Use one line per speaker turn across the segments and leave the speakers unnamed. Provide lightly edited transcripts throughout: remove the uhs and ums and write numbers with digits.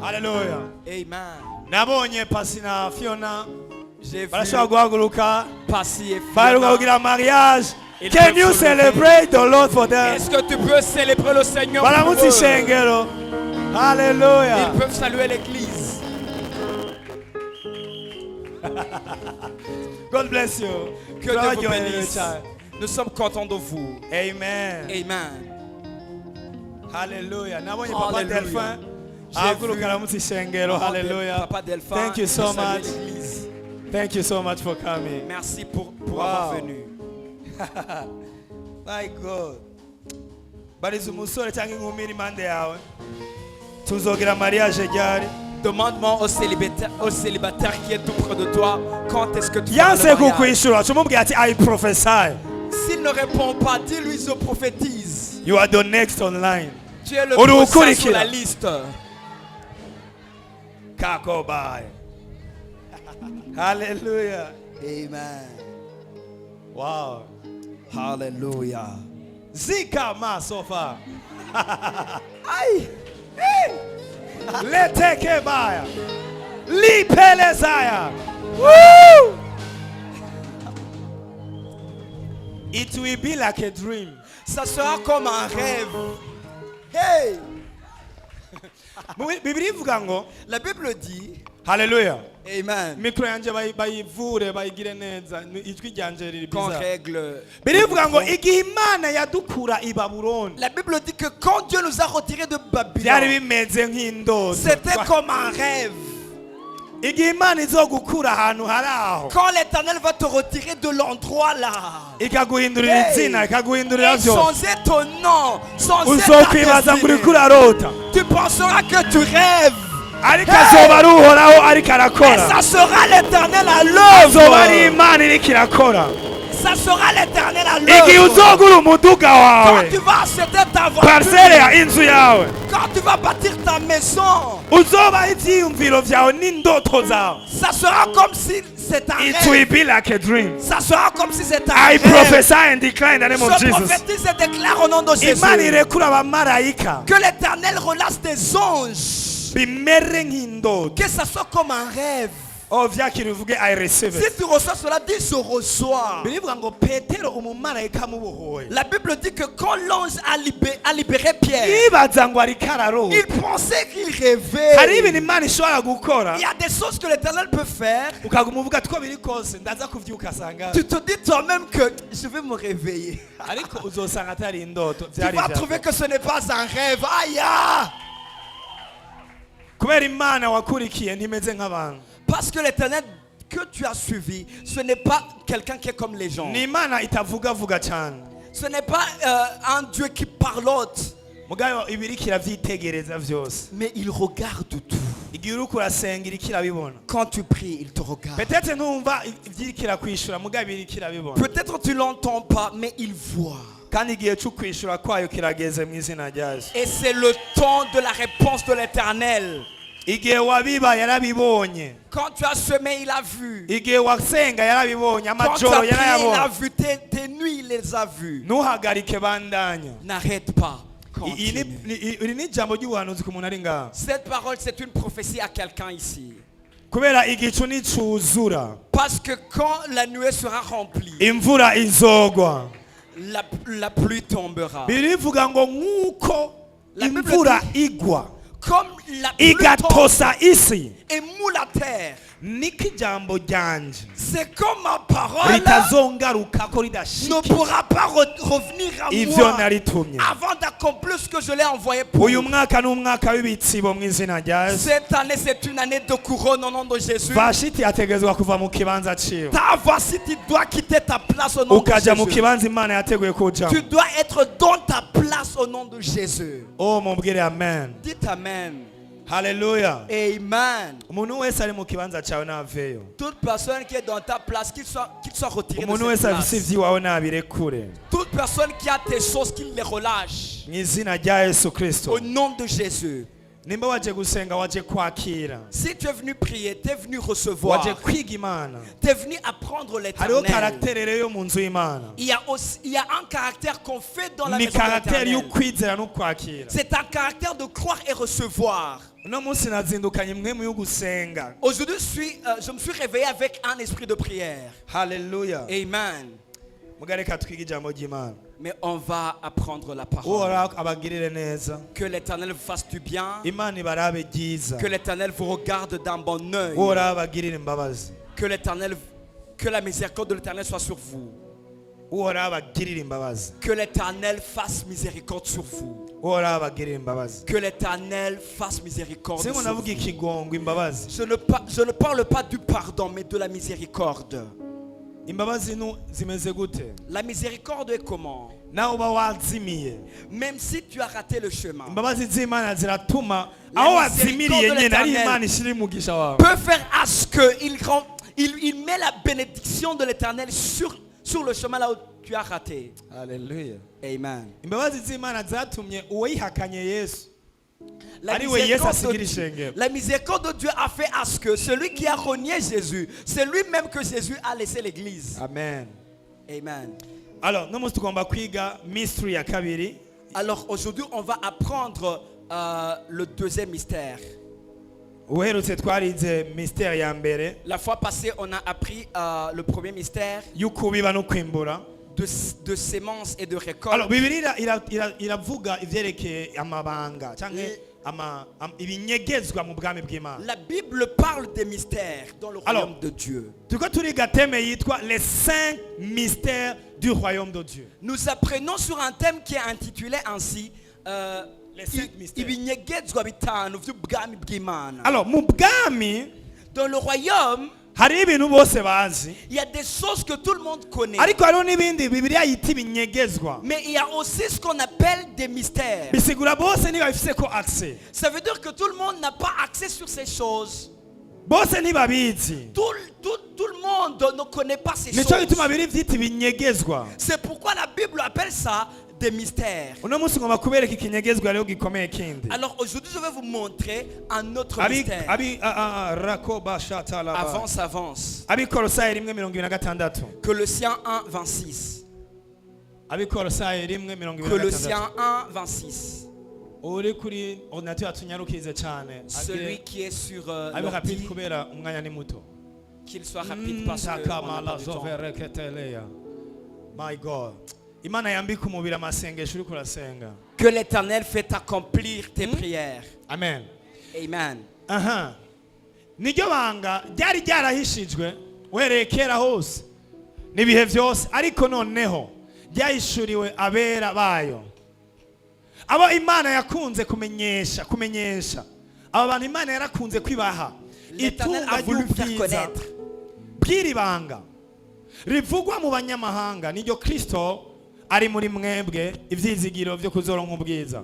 Hallelujah.
Amen.
Nabonye Pasi na Fiona.
J'ai vu
Barashobora guhaguruka.
Passy et
Baheruka
Fiona.
kugira mariage.
Ils
Can
peuvent
you
se lever.
celebrate the Lord for them?
Est-ce que tu peux célébrer le Seigneur pour
Baramutse
eux?
ishengero. Hallelujah.
Ils peuvent saluer l'église.
God bless you.
Que Dieu vous
Joyeux
bénisse.
child.
Nous sommes contents de vous.
Amen.
Amen.
Hallelujah. Nabonye Papa
Hallelujah.
Delphin.
J'ai
Ahaguruka
vu
aramutse ishengero.
Papa
Hallelujah.
Papa Delphin.
Thank you so
saluer
much.
l'église.
Thank you so much for coming.
Merci pour
Wow.
avoir venu.
My God. Bariza umusore cyangwa inkumi iri impande yawe. Tuzogira mariage ryari?
Demande-moi au célibataire qui est tout près de toi, quand est-ce que tu vas
Yanse
le mariage?
kukwishura. Tumubwira ati I prophesy.
S'il ne répond pas, dis-lui je prophétise.
You are the next online.
Tu es le
Uri
prochain
ukurikira.
sur la liste.
Kakobai. Hallelujah.
Amen.
Wow.
Hallelujah.
Zika ma so far.
Aïe.
Leteke baya. Lipelezaya. Woo! It will be like a dream.
Ça sera comme un rêve. Hey!
Bibiri ivuga ngo
La Bible dit,
hallelujah.
Amen,
Mikro yanje bayivure bayigire neza ijwi ryanje riri
qu'on
biza.
règle.
Bibiri ivuga ngo igihe Imana yadukura i Babuloni
La Bible dit que quand Dieu nous a retirés de
byari
Babylone,
bimeze nk'indoto.
c'était comme un rêve.
Igihe Imana izogukura ahantu hari aho
Quand l'Éternel va te retirer de l'endroit là,
ikaguhindurira
Hey!
izina ikaguhindurira
et
byose
changer ton nom, changer
uzokwibaza
ta
ngo uriko
destinée,
urarota
tu penseras que tu rêves.
ariko azoba ari uhoraho ariko
Et
arakora
ça sera l'Éternel à
azoba ari
l'œuvre.
Imana iriko irakora
Ça sera l'Éternel à
igihe
l'œuvre.
uzogura umuduga
Quand
wawe
tu vas acheter ta
parisere ya
voiture,
inzu yawe
quand tu vas bâtir ta maison,
uzobaho ivyiyumviro vyawe n'indoto zawe.
ça sera comme si c'est un
It
rêve.
will be like a dream.
Ça sera comme si c'était un
I
rêve.
prophesy and declare in the name of
Je
Jesus.
prophétise et déclare au nom de Jésus
Imana irekura abamarayika
que l'Éternel relâche des anges.
bimere nk'indoto.
Que ça soit comme un rêve.
Oh, vyakira uvuge I receive
Si
it.
tu reçois cela, dis je reçois.
Birivuga ngo Petero umumarayika amubohoye.
La Bible dit que quand l'ange a libéré Pierre,
Yibaza ngo ariko ararota.
il pensait qu'il
Hari
rêvait.
ibintu Imana ishobora gukora
Il y a des choses que l'Éternel peut faire.
ukaguma uvuga two biri kose ndaza kuvyuka sanga
Tu te dis toi-même que je vais me réveiller.
ariko uzosanga atari indoto
Tu
vyari
vas
ivyawe.
trouver que ce n'est pas un rêve. Aïe! Ah!
Kubera Imana wakurikiye ntimeze nk'abantu.
Parce que l'Éternel que tu as suivi, ce n'est pas quelqu'un qui est comme les gens.
Ni Imana itavugavuga cyane.
Ce n'est pas un Dieu qui parlote,
Mugayo ibiriko iravyitegereza vyose.
mais il regarde tout.
Igihe uriko urasenga iriko irabibona.
Quand tu pries, il te regarde.
Peut-être ntumva ivyiriko irakwishura mugabe iriko irabibona.
Peut-être tu l'entends pas, mais il voit.
Kandi igihe cyo kwishura kwayo kirageze mu izina rya Yesu.
Et c'est le temps de la réponse de l'Éternel.
Igihe wabiba yarabibonye.
Quand tu as semé, il a vu.
Igihe wasenga yarabibonye
Quand tu as
amajoro
prié, il a
yarayabonye.
vu. Tes nuits, il les a vus.
Ntuhagarike bandanya.
N'arrête pas.
Iri
Continue.
ni ijambo ry'ubuhanuzi ku muntu ari ngaha.
Cette parole, c'est une prophétie à quelqu'un ici.
Kubera igicu nicuzura.
Parce que quand la nuée sera remplie,
Imvura izogwa.
la pluie tombera.
Birivuga ngo nk'uko
La Bible
imvura igwa
Comme la pluie tombe
igatosa isi.
et moule la terre,
Niko ijambo ryanje
c'est comme ma parole
ritazongarukako
ne
ridashika
pourra pas revenir à
ivyo
moi
naritumye.
avant d'accomplir ce que je l'ai envoyé pour.
Uyu mwaka n'umwaka w'ibitsibo mu izina rya Yesu.
Cette année, c'est une année de couronne au nom de Jésus.
Vashiti yategezwa kuva mu kibanza ciwe
Ta voici, tu dois quitter ta place au nom de
ukaja mu
Jésus.
kibanza Imana yateguye kujamo.
Tu dois être dans ta place au nom de Jésus.
Oh, mubwire amen.
Dites Amen.
Hallelujah.
Amen.
Umuntu wese ari mu kibanza cawe naveyo.
Toute personne qui est dans ta place, qu'il soit retiré de
Umuntu
cette
wese afise
place.
ivyiwawe nabirekure.
Toute personne qui a tes choses, qu'il les relâche.
Mu izina rya Yesu Kristo.
Au nom de Jésus.
nimba waje gusenga waje kwakira
Si tu es venu prier, tu es venu recevoir,
waje kwiga imana
tu es venu apprendre
hariho
l'éternel.
karagitere rero yo mu nzu y'imana
Il y a un caractère qu'on fait dans la
ni
maison de
karagitere
l'éternel.
y'ukwizera no kwakira
C'est un caractère de croire et recevoir.
uno munsi nazindukanye mwemu yo gusenga.
Aujourd'hui, je me suis réveillé avec un esprit de prière.
Haleluya.
Amen.
mugareka twige ijambo ry'imana
Mais on va apprendre la parole.
uhoraho abagirire neza,
Que l'éternel vous fasse du bien.
imana ibarabe ryiza,
Que l'éternel vous regarde d'un bon œil.
uhoraho abagirire imbabazi,
Que la miséricorde de l'éternel soit sur vous.
uhoraho abagirire imbabazi,
Que l'éternel fasse miséricorde sur vous.
uhoraho abagirire imbabazi.
Que l'éternel fasse miséricorde sur
singo
vous.
navuga ikigongo imbabazi,
Je ne parle pas du pardon, mais de la miséricorde.
imbabazi zimeze gute?
La miséricorde est comment?
nawe uba wazimiye,
Même si tu as raté le chemin,
imbabazi z'imana ziratuma
La
aho
miséricorde
wazimiriye
de
nyine ari
l'Éternel
imana ishyira umugisha wawe.
peut faire à ce qu'il met la bénédiction de l'éternel sur le chemin là où tu as raté.
Haleluya.
Amen.
imbabazi z'imana zatumye uwayihakanye yesu
La
ari we yesu
miséricorde,
asigira ishengero.
la miséricorde de Dieu a fait à ce que celui qui a renié Jésus, c'est lui-même que Jésus a laissé l'église.
Amen.
Amen.
Alors no munsi tugomba kwiga mystery ya kabiri.
Alors aujourd'hui, on va apprendre le deuxième mystère.
uherutse twarize mystère ya mbere
La fois passée, on a appris le premier mystère
y'ukubiba no kwimbura.
de sémence et de récolte.
Alors bibiliya iravuga ivyerekeye amabanga canke ibinyegezwa mu bwami bw'Imana.
La Bible parle des mystères dans le royaume de Dieu.
Turiko turiga thème yitwa les 5 mystères du royaume de Dieu.
Nous apprenons sur un thème qui est intitulé ainsi
Les 5 mystères.
ibinyegezwa bitanu vy'ubwami bw'Imana.
Alors mu bwami
Dans le royaume,
hari ibintu bose bazi,
il y a des choses que tout le monde connaît.
ariko hariho n'ibindi bibiliya yita ibinyegezwa.
Mais il y a aussi ce qu'on appelle des mystères.
Bisigura bose ntibabifiseko accès,
Ça veut dire que tout le monde n'a pas accès sur ces choses.
bose ntibabizi.
Tout le monde ne connaît pas ces
Nico
choses.
bituma biri vyita ibinyegezwa.
C'est pourquoi la Bible appelle ça des mystères.
Uno munsi ngomba kubereka ikinyegezwa rero gikomeye kindi.
Alors aujourd'hui, je vais vous montrer un autre
Abi
mystère.
rakoba shatalaba.
Avance.
Abikolosayi 1:26.
Colossiens 1, 26.
Abikolosayi
Colossiens
1:26.
1, 26.
Uri kuri ordinateur atunyarukirize cyane.
Celui qui est sur
Abi rapide
l'ordi,
kubera umwanya ni muto.
qu'il soit rapide parce que on n'a
Takamala
pas du temps.
zovereketeleya. My God. Imana yambika umubiri amasengesho uri kurasenga.
Que l'Éternel fait accomplir tes prières.
Amen.
Amen.
Aha. Niryo banga ryari ryarahishijwe uhereye kera hose n'ibihe byose, ariko noneho ryahishuriwe abera bayo, abo Imana yakunze kumenyesha abo bantu Imana yarakunze kwibaha
L'Éternel
itunga
a voulu faire
ry'ubwiza
connaître.
bw'iri banga rivugwa mu banyamahanga, niryo Kristo ari muri mwebwe, ivyizigiro vyo kuzoronka ubwiza.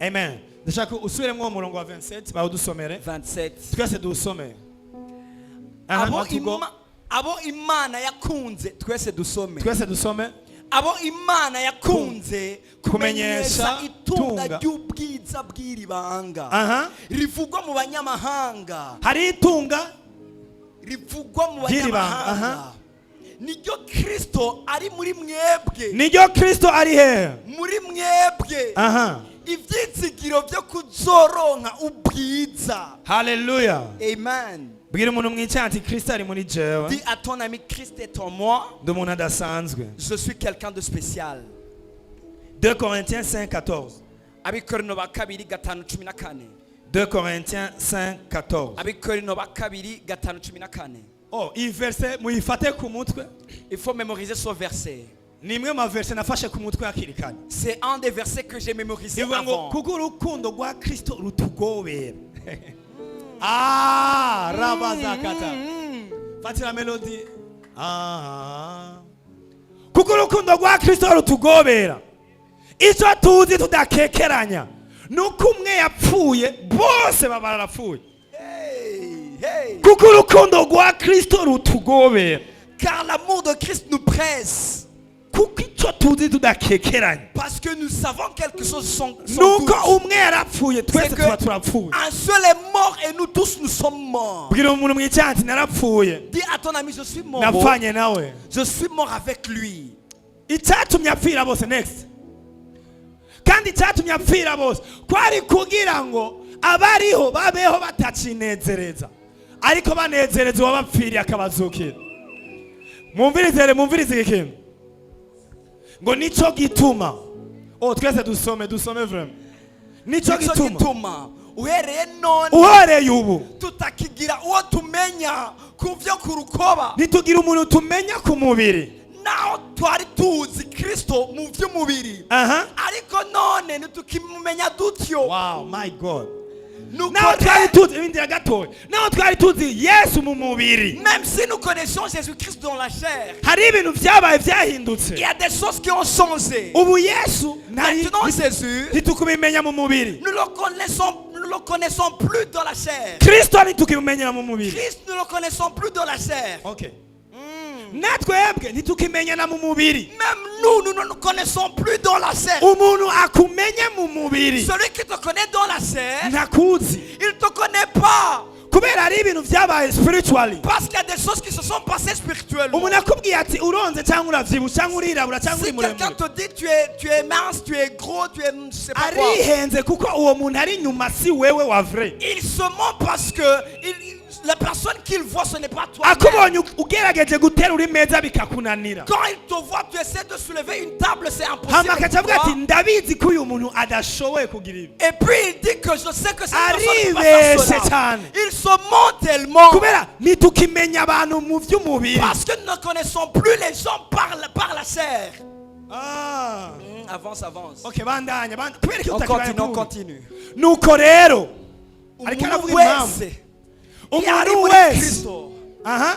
Amen. Ndashaka usubiremo uwo murongo wa 27 bawudusomere
27.
twese dusome.
Abo Imana yakunze twese dusome.
Twese dusome.
Abo Imana yakunze kumenyesha
kumenyesha
itunga
tunga.
ry'ubwiza bw'iri banga
Aha.
rivugwa mu banyamahanga.
Hari itunga
Rivugwa mu
ry'iri banga.
banyamahanga.
Aha.
Niryo Kristo ari muri mwebwe.
Niryo Kristo ari he?
Muri mwebwe.
Aha.
Ivyizigiro vyo kuzoronka ubwiza.
Haleluya.
Amen.
Bwira umuntu mwicaye ati Kristo ari muri jewe.
Dis à ton ami, Christ est en moi.
Ndi umuntu adasanzwe.
Je suis quelqu'un de spécial.
2 Corinthiens 5:14.
Abikorino ba kabiri gatanu cumi na kane.
2 Corinthiens 5:14.
Abikorino ba kabiri gatanu cumi na kane.
Oh, iyi verse muyifate ku mutwe.
Il faut mémoriser ce verset.
Ni imwe ma verse nafashe ku mutwe hakiri kare.
C'est un des versets que j'ai mémorisé
Ivuga ngo
avant.
kuko urukundo rwa Kristo rutugobera. Ah, rabazakata. Fatira melody. Ah. Kuko urukundo rwa Kristo rutugobera. Icyo tuzi tudakekeranya nuko umwe yapfuye bose baba barapfuye.
Hey.
Kuko urukundo rwa Kristo rutugobera.
Car l'amour de Christ nous presse.
Kuko icyo icyo tuzi tudakekeranye
Parce que nous savons quelque chose sans doute.
nuko umwe yarapfuye twese
C'est que
tuba turapfuye.
un seul est mort et nous tous nous sommes morts.
bwira umuntu mw'icyansi narapfuye
Dis à ton ami, je suis mort.
napfanye nawe.
Je suis mort avec lui.
icyatumye apfira bose next kandi icyatumye apfira bose kwari kugira ngo abariho babeho batacinezereza ariko banezereza uwabapfiriye akabazukira. mwumvirize iki kintu ngo nico gituma twese dusome vraiment nico gituma
uhereye none
uhereye ubu
tutakigira uwo tumenya kuvyo ku rukoba
ntitugira umuntu tumenya ku mubiri
naho twari tuzi Kristo mu vy'umubiri ariko none ntitukimumenya dutyo.
wow my god
Nous
naho twari tuzi ibindira gatoya naho twari tuzi Yesu mu mubiri
même si nous connaissons Jésus-Christ dans la chair,
hari ibintu byabaye byahindutse.
il y a des choses qui ont changé.
ubu Yesu
Maintenant Jésus,
ntitukubimenya mu mubiri.
nous le connaissons plus dans la chair.
Kristo ntitukimenya mu mubiri.
Christ, nous le connaissons plus dans la chair.
okay natwebwe ntitukimenyana mu mubiri.
Même nous ne nous connaissons plus dans la chair.
umuntu akumenye mu mubiri
Celui qui te connaît dans la chair,
ntakuzi
il ne te connaît pas.
kubera hari ibintu byabaye spiritually.
Parce qu'il y a des choses qui se sont passées spirituellement.
umuntu akubwiye ati uronze cyangwa uravyibushye cyangwa urirabura cyangwa uri
Si quelqu'un
muremure
te dit tu es mince, tu es gros, tu es je sais pas quoi,
arihenze kuko uwo muntu ari inyuma si wewe wa vrai.
il se ment parce que la personne qu'il voit, ce n'est pas toi.
akubonye ugerageje gutera uri meza bikakunanira
Quand il te voit, tu essaies de soulever une table, c'est impossible.
hama
avec
akavuga ati
toi.
ndabizi ko uyu muntu adashoboye kugira ibi.
Et puis il dit que je sais que cette personne ne peut pas
Arrive,
faire cela.
Satan.
Il se ment tellement.
kubera ntitukimenya abantu mu by'umubiri.
Parce que nous ne connaissons plus les gens par la chair. Avance.
okay bandanya kubera ko
On continue.
nuko rero ariko aravuga
Umuntu
impamvu
wese yari
umuntu
muri
wese
Kristo
aha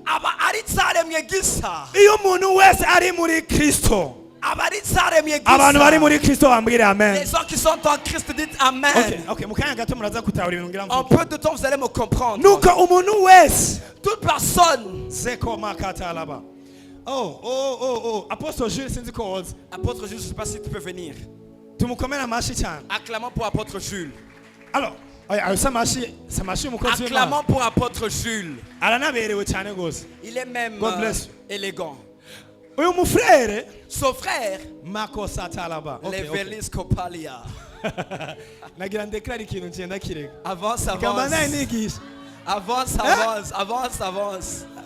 aba ari cyaremwe gisa.
iyo umuntu wese ari muri Kristo
Aba ari cyaremwe gisa.
abantu bari muri Kristo bambwire amen.
Les gens qui sont en Christ dites amen.
okay mu kanya gato muraza kutahura ibintu ngira
En
mvuge.
peu de temps vous allez me comprendre.
nuko umuntu wese
Toute personne.
zeko makatalaba apostle Jules sinzi ko woza
Apôtre Jules, je ne sais pas si tu peux venir.
tumukomere amashi cyane.
Acclamons pour Apôtre Jules.
alors ayo samashi umukozi w'Imana
Acclamons pour Apôtre Jules.
aranaberewe cyane gose.
Il est même
God bless you.
élégant.
uyu mufrere
Son frère,
makosa talaba
Levelis Kopalia.
nagira ndeklara ikintu ngenda kirega
Avance,
kamba naye
avance.
nigisha
Avance.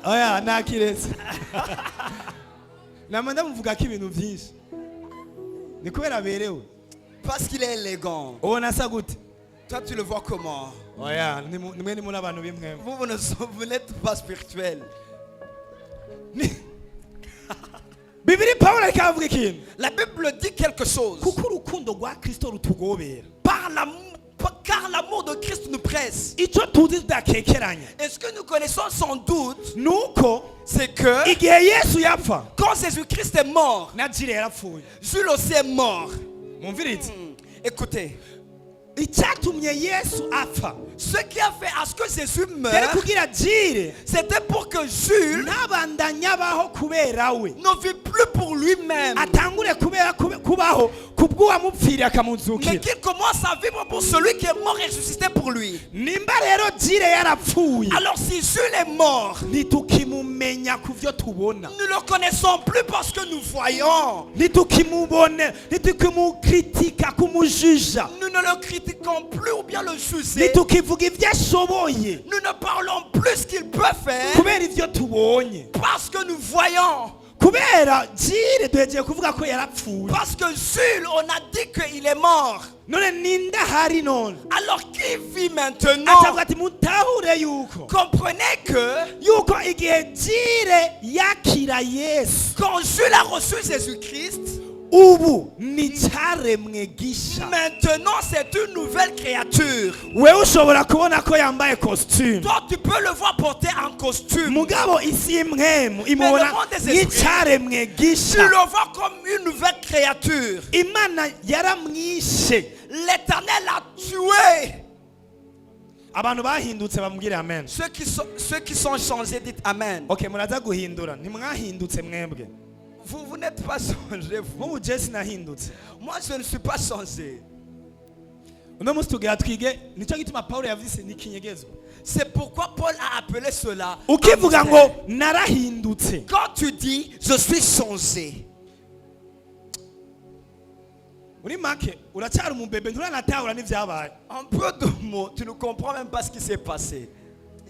oya nakiretse nama ndamuvuga ko ibintu byinshi ni kubera aberewe.
Parce qu'il est élégant.
ubona asa gute?
Toi, tu le vois comment?
oya nimwe ni muri abantu bimwe
Vous n'êtes pas spirituel.
bibiri Pawulo ariko aravuga ikintu
La Bible dit quelque chose.
kuko urukundo rwa Kristo rutugobera.
Car l'amour de Christ nous presse.
icyo tuzi tudakekeranya
Et ce que nous connaissons sans doute,
nuko
c'est que
igihe Yesu yapfa
quand Jésus-Christ est mort,
na Jire yarapfuye.
Jules aussi est mort.
Mwumvirize
Écoutez,
icyatumye Yesu apfa
ce qui a fait à ce que Jésus
yari
meure,
kugira Jire
c'était pour que Jules
ntabandanya abaho kubera we
ne vit plus pour lui-même,
atangure kubaho kubw'uwamupfiriye
mais
akamuzukira.
qu'il commence à vivre pour celui qui est mort et ressuscité pour lui.
nimba rero Jire yarapfuye
Alors si Jules est mort,
ntitukimumenya ku byo tubona,
nous ne le connaissons plus parce que nous voyons.
ntitukimubone, ntitukimukritika kumujija,
Nous ne le critiquons plus ou bien le juger.
ntitukivuga ibyo ashoboye
Nous ne parlons plus ce qu'il peut faire
kubera ibyo tubonye.
parce que nous voyons.
kubera Jire duhegeye kuvuga ko yarapfuye.
Parce que Jules, on a dit qu'il est mort.
none ninda hari none
Alors qui vit maintenant?
atavuga ati mutahure yuko
Comprenez que
igihe Jire yakira Yesu
quand Jules a reçu Jésus-Christ,
ubu ni cyaremwe gisha.
maintenant c'est une nouvelle créature.
wewe ushobora kubona ko yambaye costume,
Toi tu peux le voir porter un costume.
mugabo isi y'imwemu imubona
le monde des esprits,
nk'icyaremwe
Tu
gisha.
le vois comme une nouvelle créature.
Imana yaramwishe.
L'Éternel l'a tué.
abantu bahindutse bamubwire amen.
Ceux qui sont changés, dites Amen.
okay muraza guhindura, ntimwahindutse mwebwe.
vous n'êtes pas changé, vous.
nk'ubu je sinahindutse.
Moi, je ne suis pas changé.
Uno munsi tugira twige nicyo gituma Pawulo yavuze ni ikinyegezwa.
C'est pourquoi Paul a appelé cela
Ukivuga
un
ngo
mystère.
narahindutse,
Quand tu dis je suis changé,
muri make uracyari umubebe nturanatahura n'ivyabaye.
en peu de mots, tu ne comprends même pas ce qui s'est passé.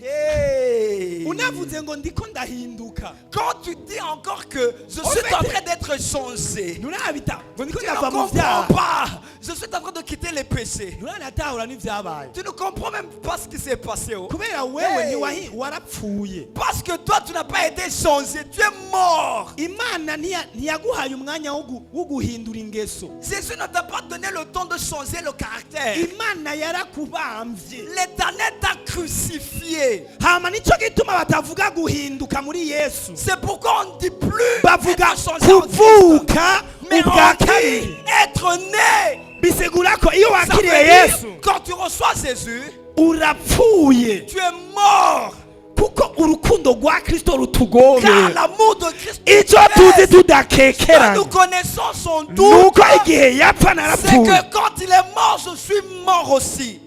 Hey.
Unavuze ngo ndiko ndahinduka,
Quand tu dis encore que je suis en train d'être changé,
nturabita ngo ndiko
tu ne
ndava mu
comprends
vyaha,
pas. Je suis en train de quitter les péchés.
nturanatahura n'ivyabaye.
Tu ne comprends même pas ce qui s'est passé. Oh.
Kubera wewe
Hey.
warapfuye.
Parce que toi, tu n'as pas été changé. Tu es mort.
Imana ntiyaguhaye umwanya wo guhindura ingeso.
Jésus ne t'a pas donné le temps de changer le caractère.
Imana yarakubamvye.
L'Éternel t'a crucifié.
Hama nico gituma batavuga guhinduka muri Yesu.
C'est pourquoi on ne dit plus
Bavuga
être changé en Christ.
kuvuka
Mais
ubwa
on
kabiri.
dit être né.
Bisigura ko iyo
Ça veut
wakiriye
dire,
Yesu
quand tu reçois Jésus,
urapfuye,
tu es mort.
kuko urukundo rwa Kristo
Car
rutugomera.
l'amour de Christ
Icyo tuzi
que
tudakekeranya
nous connaissons son doute.
nuko igihe yapfa
C'est
narapfuye.
que quand il est mort, je suis mort aussi.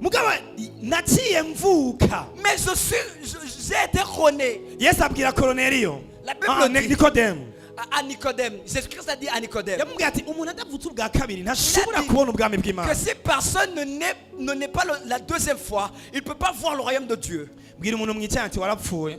Mugabo naciye mvuka.
Mais j'ai été rené.
Yesu abwira Koroneliyo,
La Bible dit
Nikodemu,
à Nicodème. Jésus-Christ a dit à Nicodème
yamubwira ati umuntu adavutse ubwa kabiri ntashobora
Il a dit
kubona ubwami bw'Imana.
que si personne ne naît pas la deuxième fois, il ne peut pas voir le royaume de Dieu.
Bwira umuntu mwicaye ati warapfuye,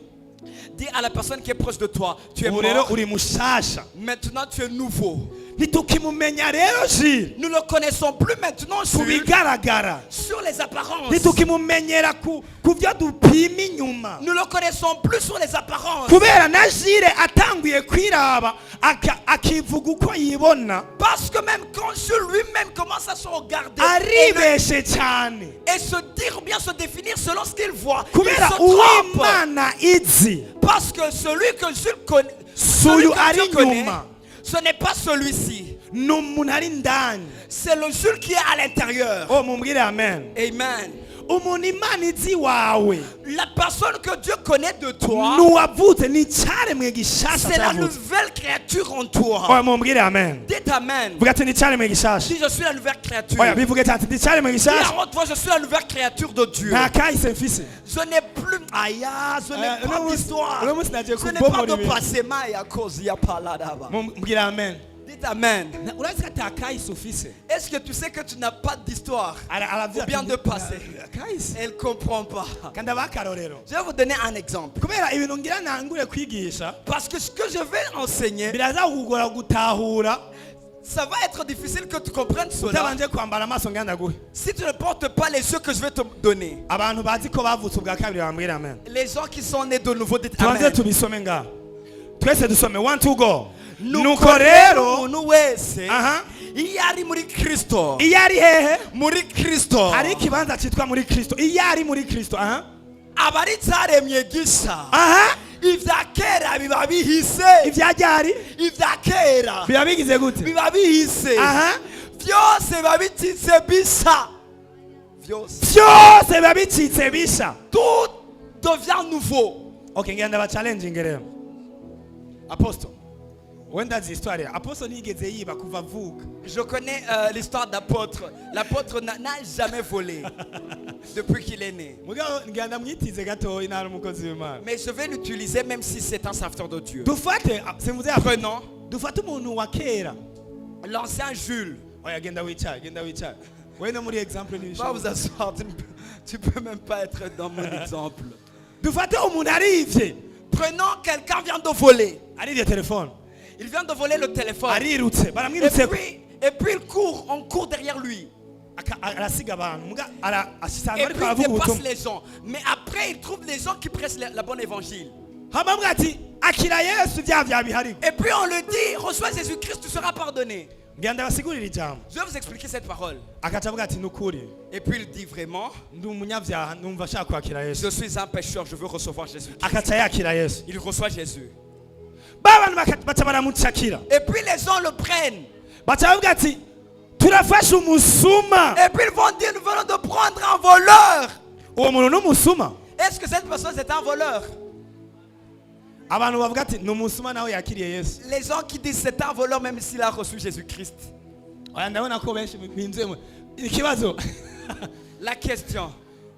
Dis à la personne qui est proche de toi, tu es
ubu rero
mort.
uri mushasha.
Maintenant tu es nouveau.
Ntitukimumenya rero Jile
Nous ne le connaissons plus maintenant
ku
sur
bigaragara,
les apparences.
ntitukimumenyera ku byo dupima inyuma.
Nous ne le connaissons plus sur les apparences.
Kubera na Jile atanguye kwiraba akivuga uko yibona,
Parce que même quand Jules lui-même commence à se regarder
aribeshe cyane.
et se dire ou bien se définir selon ce qu'il voit, il
Kubera
se trompe.
uw'Imana izi
Parce que celui que Jules connaît,
suyu ari
Dieu connaît,
inyuma,
ce n'est pas celui-ci.
ni umuntu ari ndani.
C'est le Jules qui est à l'intérieur.
Oh, mumbwire amen.
Amen.
Umuntu Imana izi wawe
La personne que Dieu connaît de toi,
nuwavutse ni cyaremwe gishasha
c'est la
cyavutse.
nouvelle créature en toi.
Oya mumbwire amen.
Dites Amen.
Vuga ati ni cyaremwe gishasha.
Si je suis la nouvelle créature,
Oya bivuge ati ni cyaremwe
dis
gishasha.
à haute voix, je suis la nouvelle créature de Dieu.
Nta kahise mfise.
Je n'ai plus, aïe, je n'ai pas d'histoire.
uno munsi nagiye
Je n'ai pas
kubomora
de
ibintu.
passé, mais à cause, il n'y a pas là d'abord.
Mumbwire amen.
Dites Amen.
Urazi ko ata kahise ufise.
Est-ce que tu sais que tu n'as pas d'histoire?
Aravuga
Ou bien
ati,
de passé.
kahise.
Elle ne comprend pas.
Kandi abakarorero.
Je vais vous donner un exemple.
Kubera ibintu ngira nangure kwigisha,
Parce que ce que je vais enseigner,
biraza kugora gutahura
ça va être difficile que tu comprennes cela
utabanje kwambara amaso ngenda guhe.
si tu ne portes pas les yeux que je vais te donner.
Abantu bazi ko bavutse ubwa kabiri bambwira amen.
Les gens qui sont nés de nouveau, dites
Tubanze
Amen.
tubisome nga. Twese dusome 1 2 go.
Nuko
Nuko rero
umuntu wese
aha
iyo ari muri Kristo,
iyo ari hehe
muri Kristo
hari ikibanza cyitwa muri Kristo. Iyo ari muri Kristo aha
aba ari icyaremye gisha.
aha
Ibya kera biba bihise,
ibyajyari
ibya kera
biba bigize gute
biba bihise,
aha
byose biba bicitse bisa,
byose biba bicitse bisha.
tout devient nouveau.
Okay, ngenda ba challenge rero. Apostle wenda zi histoire ya Apostle nigeze yiba kuva vuka.
Je connais l'histoire d'apôtre. L'apôtre n'a jamais volé depuis qu'il est né.
Mugabo ngenda mwitize gato inara umukozi w'Imana.
Mais je vais l'utiliser même si c'est un serviteur de Dieu.
Dufate simvuze
Prenons
dufate umuntu wa kera.
l'ancien Jules.
Oya genda wicara, genda wicara. Wewe no muri exemple ni
Va vous asseoir, tu peux même pas être dans mon exemple.
Dufate umuntu arivye.
Prenons quelqu'un vient de voler.
Arivye telefone.
Il vient de voler le téléphone.
Arirutse, baramwirutse.
Et puis il court, on court derrière lui.
Arasiga abantu. Muga ara ashisanga
Et
ariko
puis il
aravuga
dépasse
ubutumwa.
les gens. Mais après il trouve les gens qui prêchent la bonne évangile.
Hamambwa ati akira Yesu bya bihariko.
Et puis on le dit, reçois Jésus-Christ, tu seras pardonné.
Ngenda basigurira ijambo.
Je vais vous expliquer cette parole.
Akacavuga ati nukuri.
Et puis il dit vraiment,
Ndi umunyavyaha ndumva ashaka kwakira Yesu.
je suis un pécheur, je veux recevoir Jésus.
Akaca yakira Yesu.
Il reçoit Jésus.
Babantu baca baramucakira.
Et puis les gens le prennent.
Baca bavuga ati turafashe umusuma.
Et puis ils vont dire, nous venons de prendre un voleur.
Uwo muntu n'umusuma.
Est-ce que cette personne c'est un voleur?
abantu bavuga ati ni umusuma nawe yakiriye Yesu.
Les gens qui disent c'est un voleur même s'il a reçu Jésus-Christ.
Oya ndabona ko benshi binzemo ikibazo.
La question,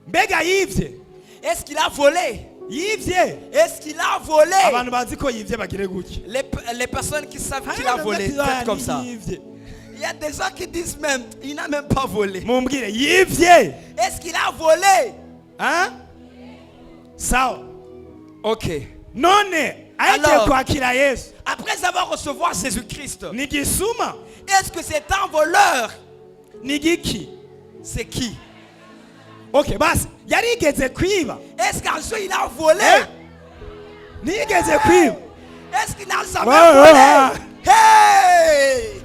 Mbega yivye?
est-ce qu'il a volé?
Yivye?
Est-ce qu'il a volé?
Abantu bazi ko yivye bagire gutya.
Les personnes qui savent qu'il a volé, faites comme ça.
Yivye.
Il y a des gens qui disent même, il n'a même pas volé.
Mumbwire yivye?
Est-ce qu'il a volé?
Hein? Sawa.
Ok.
None agiye
Alors,
kwakira Yesu.
après avoir recevoir Jésus-Christ,
Ni gisuma?
est-ce que c'est un voleur?
Ni giki?
C'est qui?
Okay, basi yarigeze kwiba.
Est-ce qu'un jour il a volé?
Nigeze kwiba.
Est-ce qu'il n'a jamais
Ouais,
volé? Hey!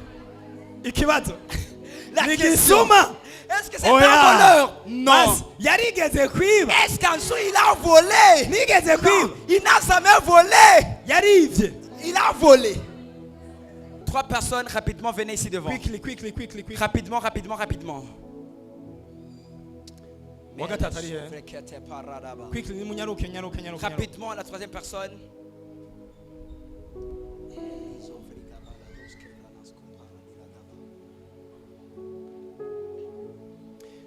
Ikibazo.
La
Ni
question,
gisuma?
est-ce que c'est
Oya.
un voleur? Non.
Basi yarigeze kwiba.
Est-ce qu'un jour il a volé?
Nigeze
Non,
kwiba.
il n'a jamais volé.
Yarivye.
Il a volé. 3 personnes, rapidement, venez ici devant.
Quickly.
Rapidement, rapidement, rapidement.
Wagatatu ari he? Quickly ni munyaruke.
Rapidement, la 3e personne.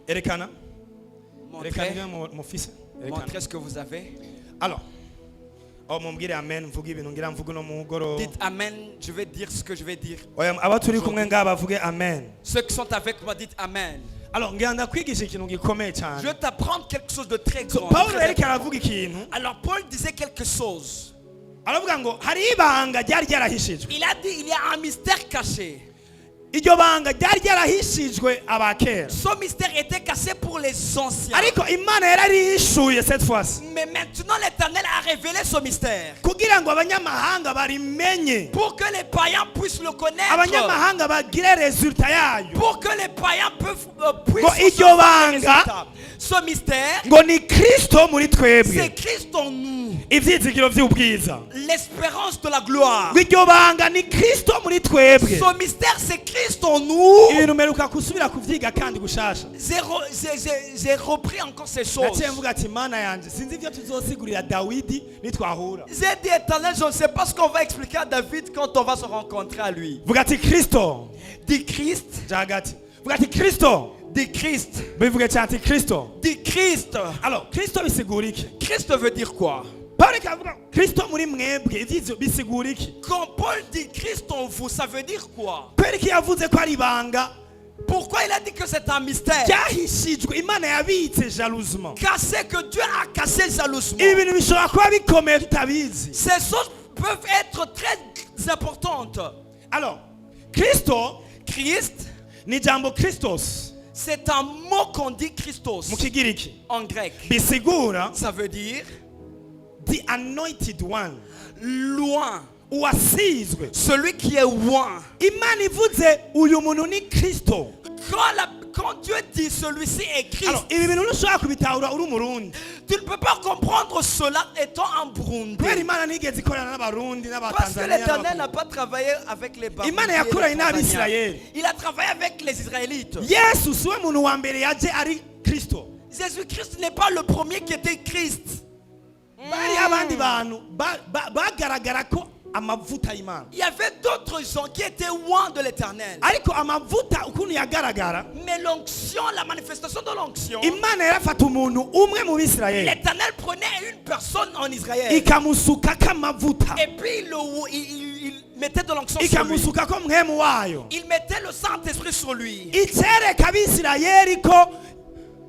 Erekana.
Montrez,
Erekana mon fils.
montrez ce que vous avez.
Alors. Oh mumbwire amen mvuge ibintu ngira mvuge no mugoro.
Dites Amen, je vais dire ce que je vais dire.
Oya abaturi kumwe ngaba bavuge amen.
Ceux qui sont avec moi, dites Amen.
Alors ngira ndakwigisha ikintu gikomeye cyane.
Je vais t'apprendre quelque chose de très grand.
Paulo
très
yariko
important.
aravuga ikintu.
Alors Paul disait quelque chose.
Aravuga ngo hari ibanga ryari ryarahishijwe.
Il a dit, il y a un mystère caché.
Iryo banga ryari ryarahishijwe abakera.
Ce mystère était caché pour les anciens.
Ariko Imana yararihishuye cette fois-ci.
Mais maintenant l'Éternel a révélé ce mystère.
Kugira ngo abanyamahanga barimenye.
Pour que les païens puissent le connaître.
Abanyamahanga bagire resultat yayo.
Pour que les païens puissent
Ngo iryo banga
ce mystère,
ngo ni Kristo muri twebwe.
c'est Christ en nous.
Ivyizigiro vy'ubwiza.
L'espérance de la gloire.
Ngo iryo banga ni Kristo muri twebwe.
Ce mystère, c'est Christ en nous.
Ibintu meruka kusubira kuvyiga kandi gushasha.
J'ai repris encore ces choses.
Naciye mvuga ati mana yanje sinzi ivyo tuzosigurira Dawidi nitwahura.
J'ai dit Éternel, je ne sais pas ce qu'on va expliquer à David quand on va se rencontrer à lui.
Vuga ati Kristo.
Dis Christ.
Jagati. Vuga ati Kristo.
Dis Christ.
Bivuge cyane ati Kristo.
Dis Christ.
Alors Kristo bisigura iki?
Christ veut dire quoi?
Paulo kavuga Kristo muri mwebwe ivyo bisigura iki?
Quand Paul dit Christ en vous, ça veut dire quoi?
Paulo yavuze ko ari ibanga.
Pourquoi il a dit que c'est un mystère?
Ryahishijwe Imana yabitse jalousement.
Cassé, que Dieu a cassé jalousement.
Ibintu bishobora kuba bikomeye tutabizi.
Ces choses peuvent être très importantes.
Alors Kristo
Christ,
ni jambo Christos
c'est un mot qu'on dit Christos
mu kigiriki.
en grec.
Bisigura
Ça veut dire
the anointed one.
loin.
Uwasizwe.
Celui qui est loin.
Imana ivuze uyu muntu ni Kristo.
Quand Dieu dit celui-ci est Christ,
Alors ibi bintu ntushobora kubitahura uri umurundi.
tu ne peux pas comprendre cela étant un Burundi.
Kubera Imana nigeze ikorana n'abarundi
Parce que
n'abatanzania.
l'Éternel n'a pas travaillé avec les Burundis
Imana
et les
yakoranye
Tanzaniens.
n'Abisirayeli.
Il a travaillé avec les Israélites.
Yesu siwe muntu wa mbere yaje ari Kristo.
Jésus-Christ n'est pas le premier qui était Christ.
Bari abandi bantu bagaragara ko amavuta y'Imana.
Il y avait d'autres gens qui étaient loin de l'Éternel.
Ariko amavuta ukuntu yagaragara
Mais l'onction, la manifestation de l'onction,
Imana yarafata umuntu umwe mu Bisirayeli
l'Éternel prenait une personne en Israël
ikamusukako amavuta
et puis il mettait de l'onction sur lui.
ikamusukako mwemu wayo.
Il mettait le Saint-Esprit sur lui.
Icereka Abisirayeli ko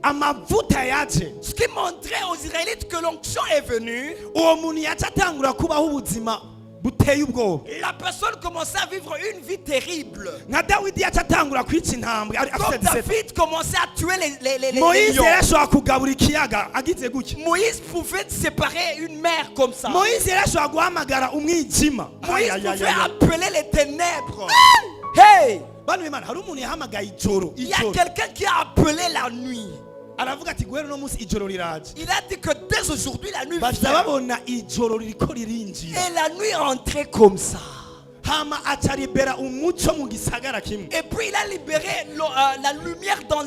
amavuta yaje.
Ce qui montrait aux Israélites que l'onction est venue.
Uwo muntu yaca atangura kubaho ubuzima buteye ubwoba.
La personne commençait à vivre une vie terrible.
Nka Dawidi yaca atangura kwica intambwe
Comme
afite 17.
David commençait à tuer les
Moïse
lions.
yarashobora kugabura ikiyaga agize gutya.
Moïse pouvait séparer une mer comme ça.
Moïse yarashobora guhamagara umwijima.
Moïse
Ay, ay,
pouvait
ay, ay.
appeler les ténèbres. Hey!
Bano Imana hari umuntu yahamagaye ijoro.
Il y a quelqu'un qui a appelé la nuit.
Aravuga ati guhera no munsi ijoro riraje.
Il a dit que dès aujourd'hui la nuit
Baza
vient.
babona ijoro ririko ririnjira.
Et la nuit entrait comme ça.
Hama aca libera umuco mu gisagara kimwe.
Et puis il a libéré la lumière dans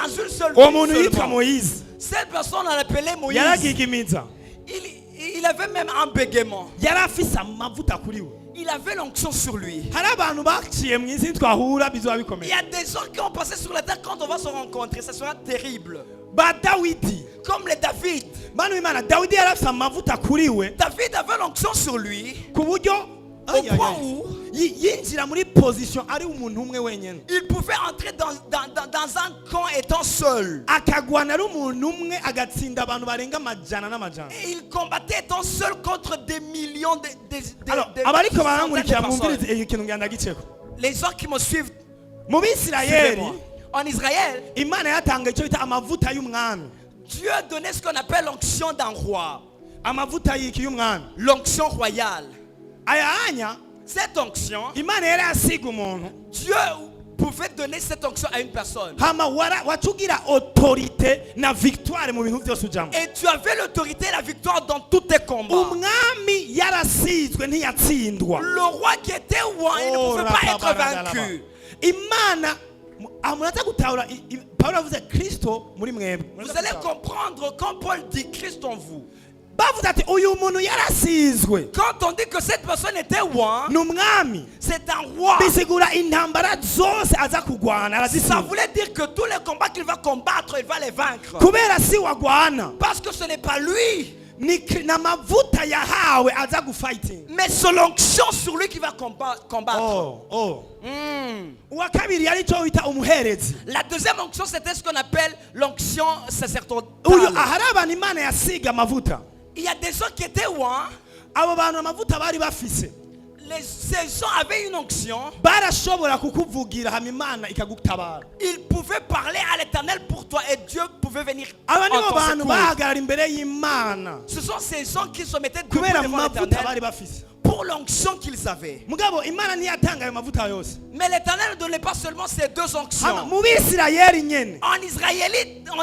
une seule
Uwo muntu
ville
yitwa
seulement.
Moïse
Cette personne on l'appelait Moïse.
yaragigimiza.
Il Il avait même un bégaiement.
yari afise amavuta kuri we.
Il avait l'onction sur lui.
Hari abantu baciye mu isi twahura bizoba
Il
bikomeye.
y a des gens qui ont passé sur la terre. Quand on va se rencontrer, ça sera terrible.
Ba Dawidi,
Comme les David.
bana w'Imana, Dawidi yari afise amavuta kuri we
David avait l'onction sur lui.
ku buryo
Au point où
yinjira muri position ari umuntu umwe wenyene,
il pouvait entrer dans un camp étant seul.
akagwana ari umuntu umwe agatsinda abantu barenga amajana n'amajana.
Et il combattait étant seul contre des millions de
Alors, abariko
centaines
barankurikira
de
mwumvirize
personnes.
iki kintu ngenda giceko.
Les gens qui me suivent,
Mu Bisirayeli
suivez-moi. En Israël,
Imana yatanga icyo bita amavuta y'umwami.
Dieu a donné ce qu'on appelle l'onction d'un roi.
Amavuta y'iki y'umwami.
L'onction royale.
Aya anya
Cette onction,
Imana yari asiga umuntu
Dieu pouvait donner cette onction à une personne.
hama wacugira autorité na victoire mu bintu byose ujamo.
Et tu avais l'autorité et la victoire dans tous tes combats.
Umwami yarasizwe ntiyatsindwa.
Le roi qui était roi, il ne pouvait pas être vaincu.
Imana muraza gutahura Pawulo avuze Kristo muri mwebwe.
Vous allez comprendre quand Paul dit Christ en vous.
Bavuze ati uyu muntu yarasizwe
Quand on dit que cette personne était roi,
ni umwami,
c'est un roi.
bisigura intambara zose aza kugwana
Ça
arazitsinda.
voulait dire que tous les combats qu'il va combattre, il va les vaincre.
Kubera si wagwana
Parce que ce n'est pas lui,
ni n'amavuta yahawe aza gufighting.
mais c'est l'onction sur lui qui va combattre.
Oh.
Hmm.
Uwa kabiri yari cyo wita umuherezi.
La deuxième onction, c'était ce qu'on appelle l'onction
Uyu
sacerdotale.
ahari abantu Imana yasiga amavuta.
Il y a des gens qui étaient rois.
Abo bantu amavuta bari bafise
Ces gens avaient une onction.
barashobora kukuvugira hama Imana ikagutabara.
Ils pouvaient parler à l'Éternel pour toi et Dieu pouvait venir
Aba
en
nibo
ton
bantu
secours.
bahagarara imbere y'Imana
Ce sont ces gens qui se mettaient debout
kubera
devant
amavuta
l'Éternel
bari bafise.
pour l'onction qu'ils avaient.
Mugabo Imana ntiyatanga ayo mavuta yose.
Mais l'Éternel ne donnait pas seulement ces deux
Hama
onctions.
mu Bisirayeli nyene
En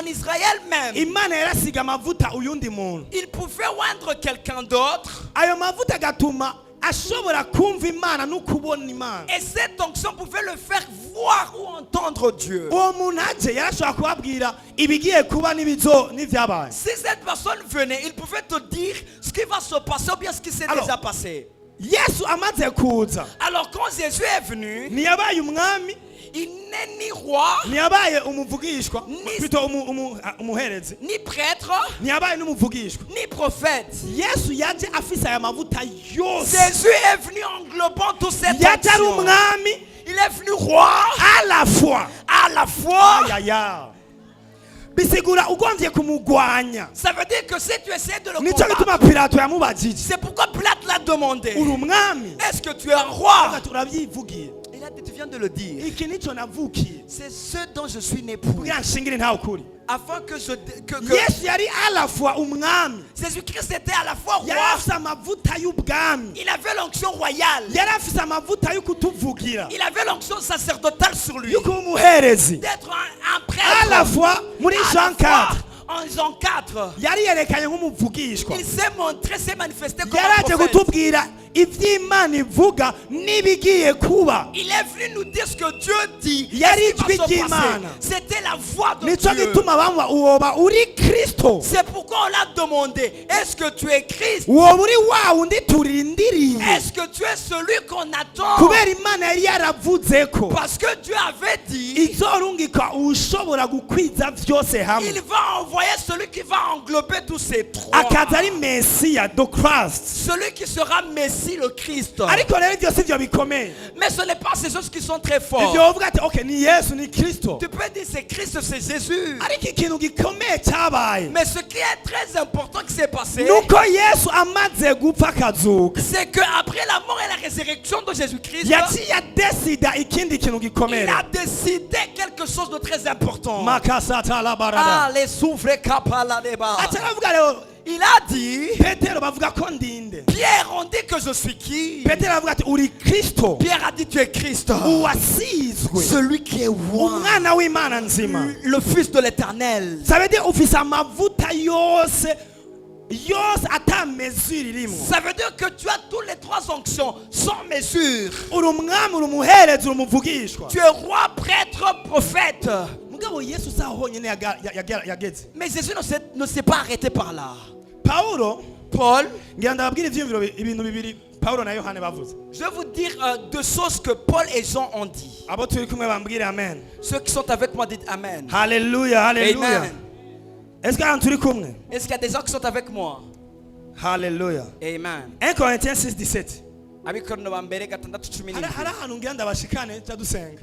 Israël même,
Imana yarasiga amavuta uyundi muntu.
il pouvait oindre quelqu'un d'autre.
Ayo mavuta gatuma ashobora kumva Imana no kubona Imana.
Et cette onction pouvait le faire voir ou entendre Dieu.
Uwo muntu aje yarashobora kubabwira ibigiye kuba n'ivyabaye.
Si cette personne venait, il pouvait te dire ce qui va se passer ou bien ce qui s'est
Alors,
déjà passé.
Yesu amaze kuza
Alors quand Jésus est venu,
ntiyabaye umwami,
il n'est ni roi,
ntiyabaye umuvugishwa,
Ni-
plutôt umuherezi,
ni prêtre,
ntiyabaye n'umuvugishwa.
ni prophète.
Yesu yaje afise aya mavuta yose.
Jésus est venu englobant tous ces
Yaje ari
actions.
umwami
Il est venu roi
à la fois.
à la fois.
Ayaya. Bisigura ugomvye kumugwanya.
Ça veut dire que si tu essaies de le
Nico
combattre,
gituma Pilato yamubajije.
c'est pourquoi Pilate l'a demandé.
Uri umwami?
Est-ce que tu es un roi?
Ati urabyivugiye.
Il a dit, tu viens de le dire.
Iki nico navukiye.
C'est ce dont je suis né pour.
Kugira nshingire ntawe ukuri.
Afin que
Yesu yari à la fois umwami.
Jésus-Christ était à la fois
Yari
roi.
afise amavuta y'ubwami.
Il avait l'onction royale.
Yari afise amavuta yo kutuvugira.
Il avait l'onction sacerdotale sur lui.
Yo kuba umuherezi.
D'être un
À la
prêtre.
fois muri
À
Jean
la
4.
fois, en Jean 4,
Yari yerekanye nk'umuvugishwa.
il s'est montré, s'est manifesté comme
Yari
un
aje
prophète.
kutubwira ivy'Imana ivuga n'ibigiye kuba.
Il est venu nous dire ce que Dieu dit.
Yari
Et ce qui va
ijwi
se passer.
ry'Imana.
C'était la voix de
Nico
Dieu.
gituma bamwa uwoba uri Kristo.
C'est pourquoi on l'a demandé. Est-ce que tu es Christ?
Uwoba uri wa wundi turindiriye.
Est-ce que tu es celui qu'on attend?
Kubera Imana yari yaravuze ko
Parce que Dieu avait dit,
izorungika ushobora gukwiza vyose hamwe.
il va envoyer celui qui va englober tous ces trois.
Akaza ari Mesiya, the Christ.
Celui qui sera Messie, le Christ.
Ariko rero ibyo si byo bikomeye.
Mais ce n'est pas ces choses qui sont très fortes.
Ibyo uvuga ati okay ni Yesu ni Kristo.
Tu peux dire c'est Christ, c'est Jésus.
Ariko ikintu gikomeye cyabaye
Mais ce qui est très important qui s'est passé,
nuko Yesu amaze gupfa akazuka
c'est qu'après la mort et la résurrection de Jésus-Christ,
yaciye adesida ikindi kintu gikomeye.
il a décidé quelque chose de très important.
Makasata la barada.
Ah, les souffles kapala deba.
Ataravuga rero
Il a dit,
Petero bavuga ko ndinde.
Pierre, on dit que je suis qui?
Petero avuga ati uri Kristo
Pierre a dit, tu es Christ.
uwasizwe
Celui qui est roi.
umwana w'Imana nzima.
Le fils de l'éternel.
Ça veut dire ufise amavuta yose ata mesure irimo.
Ça veut dire que tu as toutes les trois onctions sans mesure.
Uri umwami, uri umuherezi, uri umuvugishwa.
Tu es roi, prêtre, prophète.
Mugabo Yesu saho honyene yageze.
Mais Jésus ne s'est pas arrêté par là.
Paulo
Paul,
ngira ndababwira ivyiyumviro ibintu bibiri Paulo na Yohane bavuze.
je vais vous dire deux choses que Paul et Jean ont dit.
Abo turi kumwe bambwire amen.
Ceux qui sont avec moi, dites Amen.
Hallelujah, hallelujah.
Amen.
Est-ce que turi kumwe?
Est-ce qu'il y a des gens qui sont avec moi?
Hallelujah.
Amen.
1 Corinthiens 6:17.
Abikorinto ba mbere gatandatu cumi
Hari
n'indwi.
ahantu ngira ndabashikane dusenga.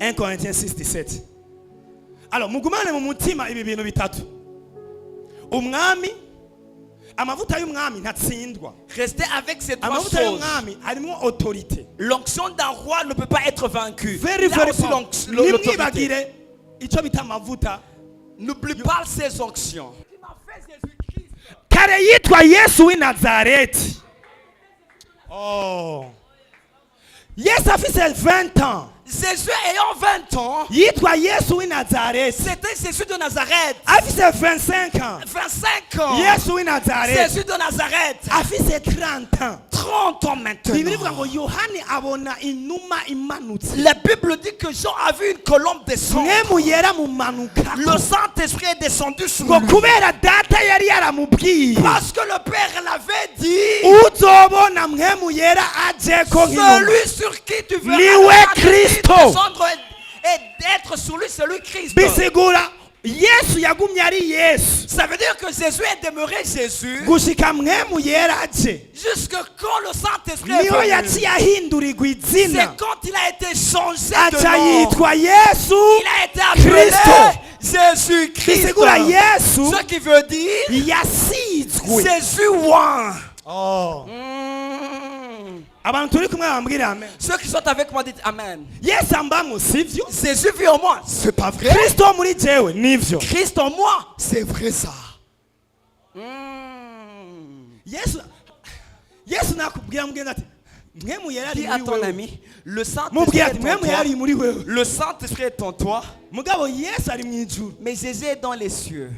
1 Corinthiens 6:17. Alors mugumane mu mutima ibi bintu bitatu. Umwami amavuta y'umwami ntatsindwa.
Restez avec ces trois
Amavuta
choses.
y'umwami harimo autorité.
L'onction d'un roi ne peut pas être vaincue.
Very
Il a
very
aussi
powerful.
l'autorité.
Nimwibagire ico bita amavuta.
N'oublie pas ces onctions.
Kare yitwa Yesu w'i Nazareti. Oh. Yesu afise 20 ans.
Jésus ayant 20 ans,
Yitwa Yesu w'i Nazareti.
c'était Jésus de Nazareth.
Afise 25 ans.
25 ans.
Yesu w'i Nazareti.
Jésus de Nazareth.
Afise 30 ans.
30 ans
Bibiri ivuga
maintenant.
ngo Yohani abona inuma imanutse.
La Bible dit que Jean a vu une colombe descendre.
Mwemu yera mumanuka.
Le Saint-Esprit est descendu sur
Ngo
lui.
kubera data yari yaramubwiye.
Parce que le Père l'avait dit.
Uzobona mwemu yera ajeko nk'inuma.
Celui sur qui tu veux
Niwe Kristo.
descendre et d'être sur lui, c'est lui Christ.
Bisigura Yesu yagumye ari Yesu.
Ça veut dire que Jésus est demeuré Jésus
Gushika mwemu yera aje.
jusque quand le Saint-Esprit est
Niho
venu.
yaciye ahindurirwa
C'est
izina.
quand il a été changé de
Aca
nom.
yitwa Yesu.
Il a été appelé
Kristo.
Jésus-Christ.
Bisigura Yesu
Ce qui veut dire
yasizwe.
Jésus oint.
Oh. Abantu turi kumwe bambwira amen.
Ceux qui sont avec moi dites Amen.
Yesu ambamwo sivyo?
Jésus vit en moi. C'est pas vrai.
Kristo muri jewe nivyo.
Christ en moi. C'est vrai ça.
Yesu nakubwira mugenda ati mwemu yera ari
Dis à
muri
ton
wewe.
ami, le Saint-Esprit
Mubwira ati
est en
mwemu yera ari
toi.
muri wewe.
Le Saint-Esprit est en toi.
Mugabo Yesu ari mwijuru.
Mais Jésus est dans les cieux.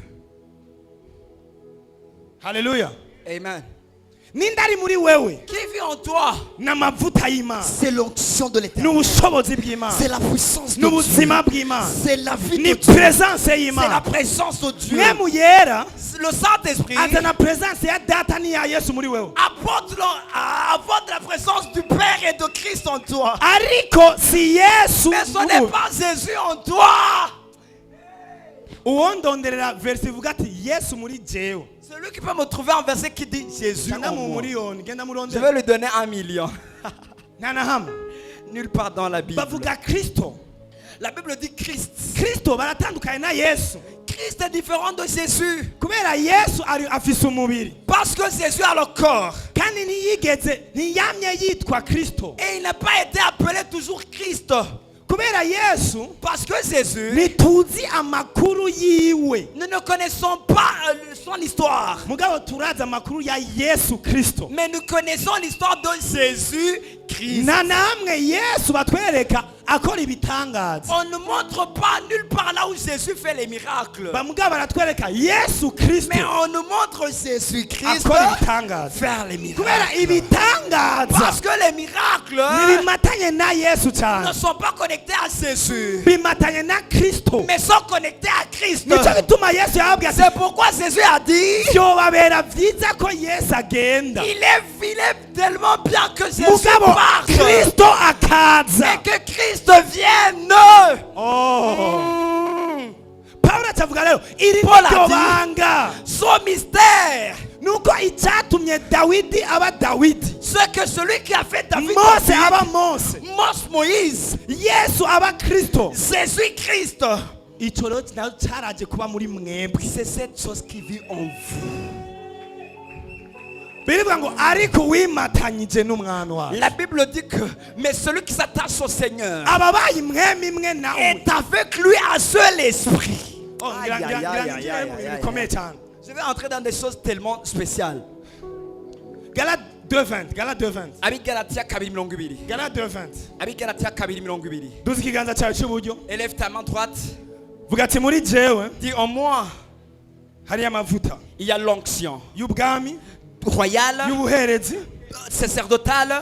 Hallelujah.
Amen.
Ninde ari muri wewe?
Qui vit en toi?
N'amavuta y'Imana.
C'est l'onction de l'Éternel.
N'ubushobozi bw'Imana.
C'est la puissance de Dieu.
N'ubuzima bw'Imana.
C'est la vie
Ni
de Dieu.
presence
C'est la
y'Imana.
présence de Dieu.
Mwemu yera
Le Saint-Esprit
azana presence ya data n'iya Yesu muri wewe.
apporte la présence du Père et de Christ en toi.
Ariko si Yesu
Mais ce n'est pas Jésus en toi.
uwondonderera verse ivuga ati Yesu muri jewe.
Celui qui peut me trouver un verset qui dit Jésus
Genda
en
mu
moi.
miliyoni genda
Je
murondera.
vais lui donner 1 million.
Nta na hamwe.
Nulle part dans la Bible.
Bavuga Kristo.
La Bible dit Christ.
Kristo baratandukanye na Yesu.
Christ est différent de Jésus.
Kubera Yesu ari afise umubiri.
Parce que Jésus a le corps.
Kandi ntiyamye yitwa Kristo.
Et il n'a pas été appelé toujours Christ.
Kubera Yesu
Parce que Jésus,
ntituzi amakuru yiwe.
nous ne connaissons pas son histoire.
Mugabo turazi amakuru ya Yesu Kristo.
Mais nous connaissons l'histoire de Jésus Christ.
Na namwe Yesu batwereka akora ibitangaza.
On ne montre pas nulle part là où Jésus fait les miracles.
Mugabo baratwereka Yesu Kristo
Mais on nous montre Jésus-Christ
akora ibitangaza.
faire les miracles.
Kubera ibitangaza
Parce que les miracles
ntibimatanye na Yesu
ne
cyane.
sont pas connectés à Jésus,
Bimatanye na Kristo.
mais sont connectés à Christ.
Nico gituma Yesu yababwiye ati
C'est pourquoi Jésus a dit
byobabera byiza ko Yesu agenda.
il est tellement bien que Jésus
Mugabo
parte
Kristo akaza.
et que Christ vienne.
Oh. Paulo atavuga rero iri
Paul
niryo
a dit-
banga
Son mystère,
nuko icyatumye Dawidi aba Dawidi,
c'est que celui qui a fait David,
Mose aba Mose,
Moïse,
Yesu aba Kristo.
Jésus-Christ,
Ico rero nayo cyaraje kuba muri mwebwe.
c'est cette chose qui vit en vous.
Birivuga ngo ariko wimatanyije n'umwana wawe.
La Bible dit que, mais celui qui s'attache au Seigneur
Ababaye mwemwe imwe nawe.
est avec lui à seul esprit.
Oh,
Aïe, aïe, aïe, aïe, aïe, aïe,
bikomeye
aïe.
cyane.
Je vais entrer dans des choses tellement spéciales.
Galate 2:20, Galate 2:20.
Abi Galatia kabiri mirongo ibiri.
Galate 2:20.
Abi Galatia kabiri mirongo ibiri.
Duze ikiganza cyawe cy'iburyo.
Élève ta main droite.
Vuga ati muri jewe
Dis en moi,
hari amavuta
il y a l'onction
y'ubwami,
royale,
y'ubuherezi,
sacerdotale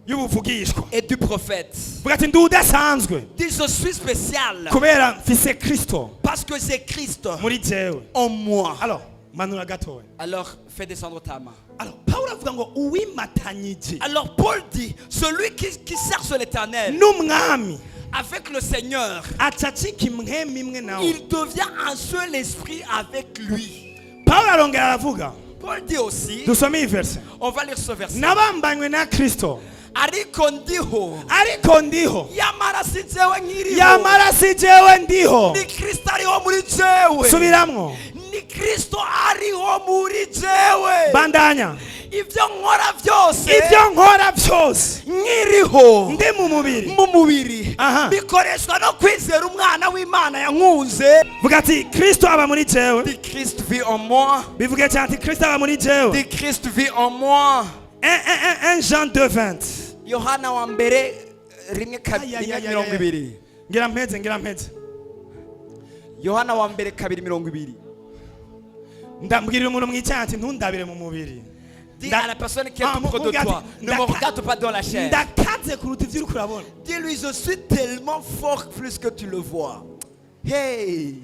y'ubuvugishwa.
et du prophète.
Vuga ati ndi udasanzwe
Dis je suis spécial
kubera mfise Kristo
parce que c'est Christ
muri jewe.
en moi.
Alors manura gatoya.
Alors fais descendre ta main.
Alors Pawulo avuga ngo uwimatanyije
Alors Paul dit, celui qui cherche l'Éternel
n'umwami
avec le Seigneur,
acacika imwemu imwe nawe.
il devient un seul esprit avec lui.
Pawulo arongera aravuga,
Paul dit aussi,
dusome iyi verse,
on va lire ce verset.
nabambanywe na Kristo
Ariko ndiho,
ariko ndiho
yamara si jewe nkiriho,
yamara si jewe ndiho.
ni Kristo ariho muri jewe,
Subiramwo,
ni Kristo ariho muri jewe.
bandanya.
Ibyo nkora byose,
Ibyo nkora byose
nkiriho
ndi mu mubiri.
mu mubiri,
Aha.
bikoreshwa no kwizera umwana w'Imana yankunze.
Vuga ati Kristo aba muri jewe.
Dit Christ vit en moi,
Bivuge cyane ati Kristo aba muri jewe.
dit Christ vit en moi.
1 Jean 2:20.
Yohana wa mbere rimwe
Ay, ay, ay, ay,
mirongo
ay.
ibiri.
Ngira mpeze.
Yohana wa mbere kabiri mirongo ibiri.
Ndambwirira umuntu mwicyane ati ntundabire mu mubiri.
Dis à la personne qui est tout près de toi, ne me regarde pas dans la chair.
Ndakaze kuruta ivyo uri kurabona.
Dis-lui, je suis tellement fort plus que tu le vois. Hey,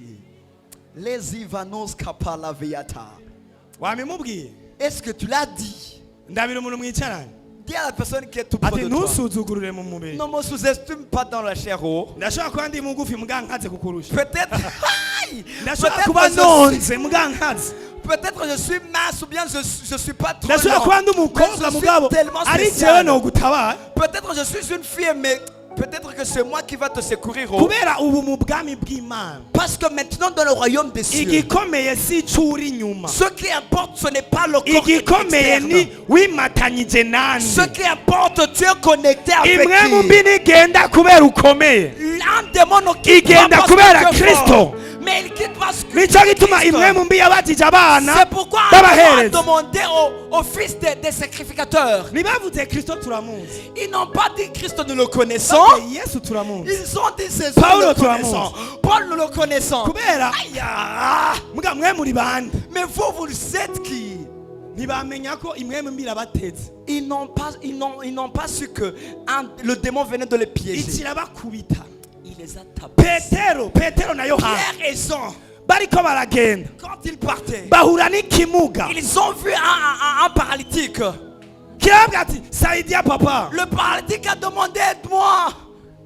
les Ivanos kapala viata.
Wamimubwiye?
Est-ce que tu l'as dit?
Ndabira umuntu mwicaranye.
Dis à la personne qui est tout près
Ati
de toi.
ntusuzugurure mu mubiri.
Ne me sous-estime pas dans la chair. Oh.
Ndashobora kuba ndi mugufi muga nkaze kukurusha.
Peut-être, Aïe!
Ndashobora kuba nonze muga nkaze.
Peut-être je suis mince ou bien je suis pas trop
Ndashobora
lent.
kuba ndi
Mais
umukobwa
je
mugabo
suis tellement
ari jewe
spécial.
no gutabara.
Peut-être je suis une fille, mais peut-être que c'est moi qui va te secourir. Oh.
Kubera ubu mu bwami bw'Imana.
Parce que maintenant dans le royaume des cieux,
Igikomeye si ico uri inyuma.
ce qui importe ce n'est pas le corps
Igikomeye ni
externe.
wimatanyije nande.
Ce qui importe, tu es connecté avec
Imwe mu
qui?
mbi nigenda kubera ukomeye.
Un démon ne quitte pas
Igenda
parce
kubera
que tu es
Kristo.
fort. Mais il quitte parce que
Nico gituma imwe mu mbi yabatije abana
c'est pourquoi on a
b'abaherezi.
demandé aux fils des sacrificateurs.
Ntibavuze Kristo turamuzi.
Ils n'ont pas dit Christ, nous le connaissons.
Yesu turamuzi.
Ils ont dit c'est
Paulo
nous le
turamuzi.
connaissons. Paul, nous le connaissons.
Kubera
Aïe, ah.
muga mwe muri bande.
Mais vous le savez qui?
Ntibamenya ko imwe mu mbi irabateze.
Ils n'ont pas su que le démon venait de les piéger.
Ikirabakubita.
Il les a tapés.
Petero na Yohana
Pierre et Jean,
bariko baragenda
quand ils partaient,
bahura n'ikimuga
ils ont vu un paralytique.
kirababwira ati saidia papa.
Le paralytique a demandé aide-moi.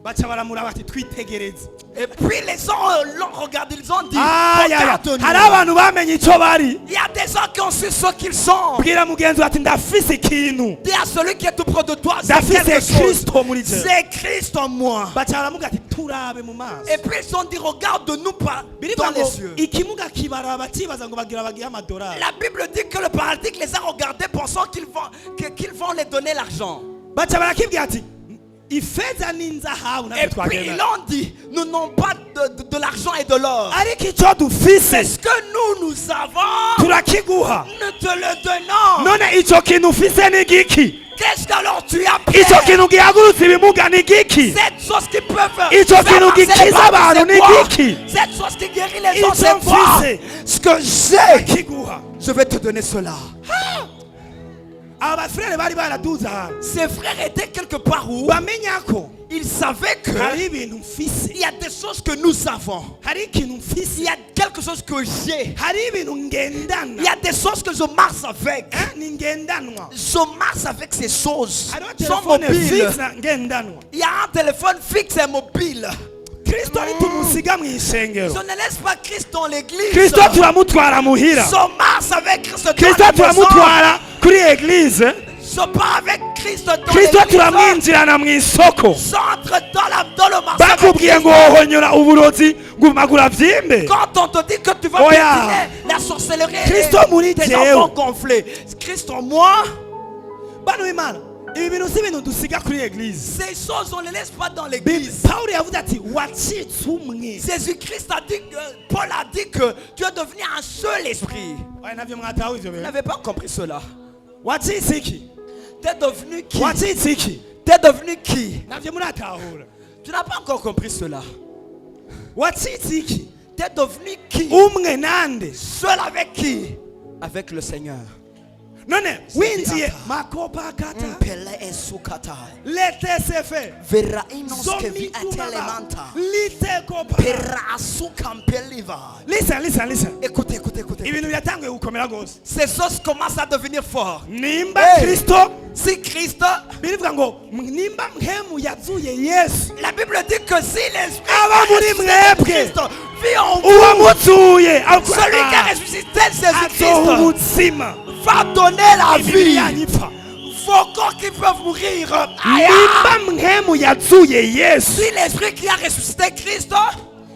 Baca baramuraba ati twitegereze.
Et puis les gens l'ont regardé, ils ont dit
Hari
regarde-nous.
abantu bamenye icyo bari.
Il y a des gens qui ont su ce qu'ils sont.
Bwira mugenzi ati ndafise ikintu.
Dis à celui qui est tout près de toi, c'est
Ndafise
quelque chose.
Kristo muri je.
C'est Christ en moi.
Baca baramuga ati turabe mu maso.
Et puis ils ont dit regarde-nous pas
Birivuga
dans
ngo
les yeux.
ikimuga kibaraba kibaza ngo bagira bagiye amadolari.
La Bible dit que le paralytique les a regardés pensant qu'ils vont les donner l'argent.
Baca barakibwira ati ifeza n'inzahabu
Et
natwe
puis ils
twagenda.
ont dit nous n'avons pas de l'argent et de l'or.
Ariko icyo
C'est
dufise
ce que nous avons.
turakiguha.
Nous te le donnons.
None icyo kintu ufise ni giki?
Qu'est-ce que alors tu as
Icyo
fait?
kintu gihagurutsa ibimuga ni giki?
Cette chose qui peut faire
Icyo
faire
kintu
marcher les
gikiza
barques,
abantu
c'est
ni
quoi?
giki?
Cette chose qui guérit les gens,
Icyo
c'est quoi?
mfise
Ce que j'ai,
kiguha.
je vais te donner cela.
Aba bafurere bari baraduze ahantu
Ses frères étaient quelque part où
bamenya ko
ils savaient que
hari ibintu mfise,
il y a des choses que nous savons.
hari ikintu mfise,
Il y a quelque chose que j'ai.
hari ibintu
Il
ngendana.
y a des choses que je marche avec.
Ni ngendanwa.
Je marche avec ces choses.
Hariho
Sont
telefone
mobiles.
fixe na ngendanwa.
Il y a un téléphone fixe et mobile.
Kristo nitumusiga mu
Je
ishengero,
ne laisse pas Christ dans l'église.
Kristo turamutwara muhira,
Je marche avec Christ dans
Kristo
la maison.
turamutwara kuri eglise,
Je pars avec Christ dans
Kristo
l'église.
turamwinjirana mu isoko.
J'entre dans le marché avec
Bakubwiye ngo
Christ.
wohonyora uburozi ngo magura vyimbe.
Quand on te dit que tu vas
Oh,
piétiner
yeah.
la sorcellerie
Kristo muri
et tes
jewe.
enfants gonflés. Christ en moi,
Bano b'Imana, ibi bintu si ibintu dusiga kuri eglise.
ces choses on ne les laisse pas dans l'église.
Pawulo yavuze ati wacitse umwe.
Jésus-Christ a dit que, Paul a dit que tu es devenu un seul esprit.
Oya navyo mwataho ivyo
Vous
bintu.
n'avez pas compris cela.
Wacitse iki?
Tu es devenu qui?
Wacitse iki?
Tu es devenu qui?
Navyo muratahura.
Tu n'as pas encore compris cela.
Wacitse iki?
Tu es devenu qui?
Umwe nande.
Seul avec qui? Avec le Seigneur.
none winjiye makopa kata
Mpele esukata.
letesefe
Vera inoske vi
zomikumaba
atelemanta.
litekopa.
Pera asuka mpeliva.
Listen.
Écoutez.
Ibintu byatanguye gukomera gose.
Ces choses commencent à devenir fortes.
Nimba
Hey.
Kristo
Si Christ,
birivuga ngo nimba mhemu yazuye Yesu
la Bible dit que si l'Esprit
Aba muri mwebwe.
Christ vit en vous,
uwamuzuye
celui qui a ressuscité Jésus-Christ
ubuzima
va donner la
imibiri
vie.
yanyipfa.
Vos corps qui peuvent mourir.
nimba mhemu yazuye Yesu
Si l'Esprit qui a ressuscité Christ,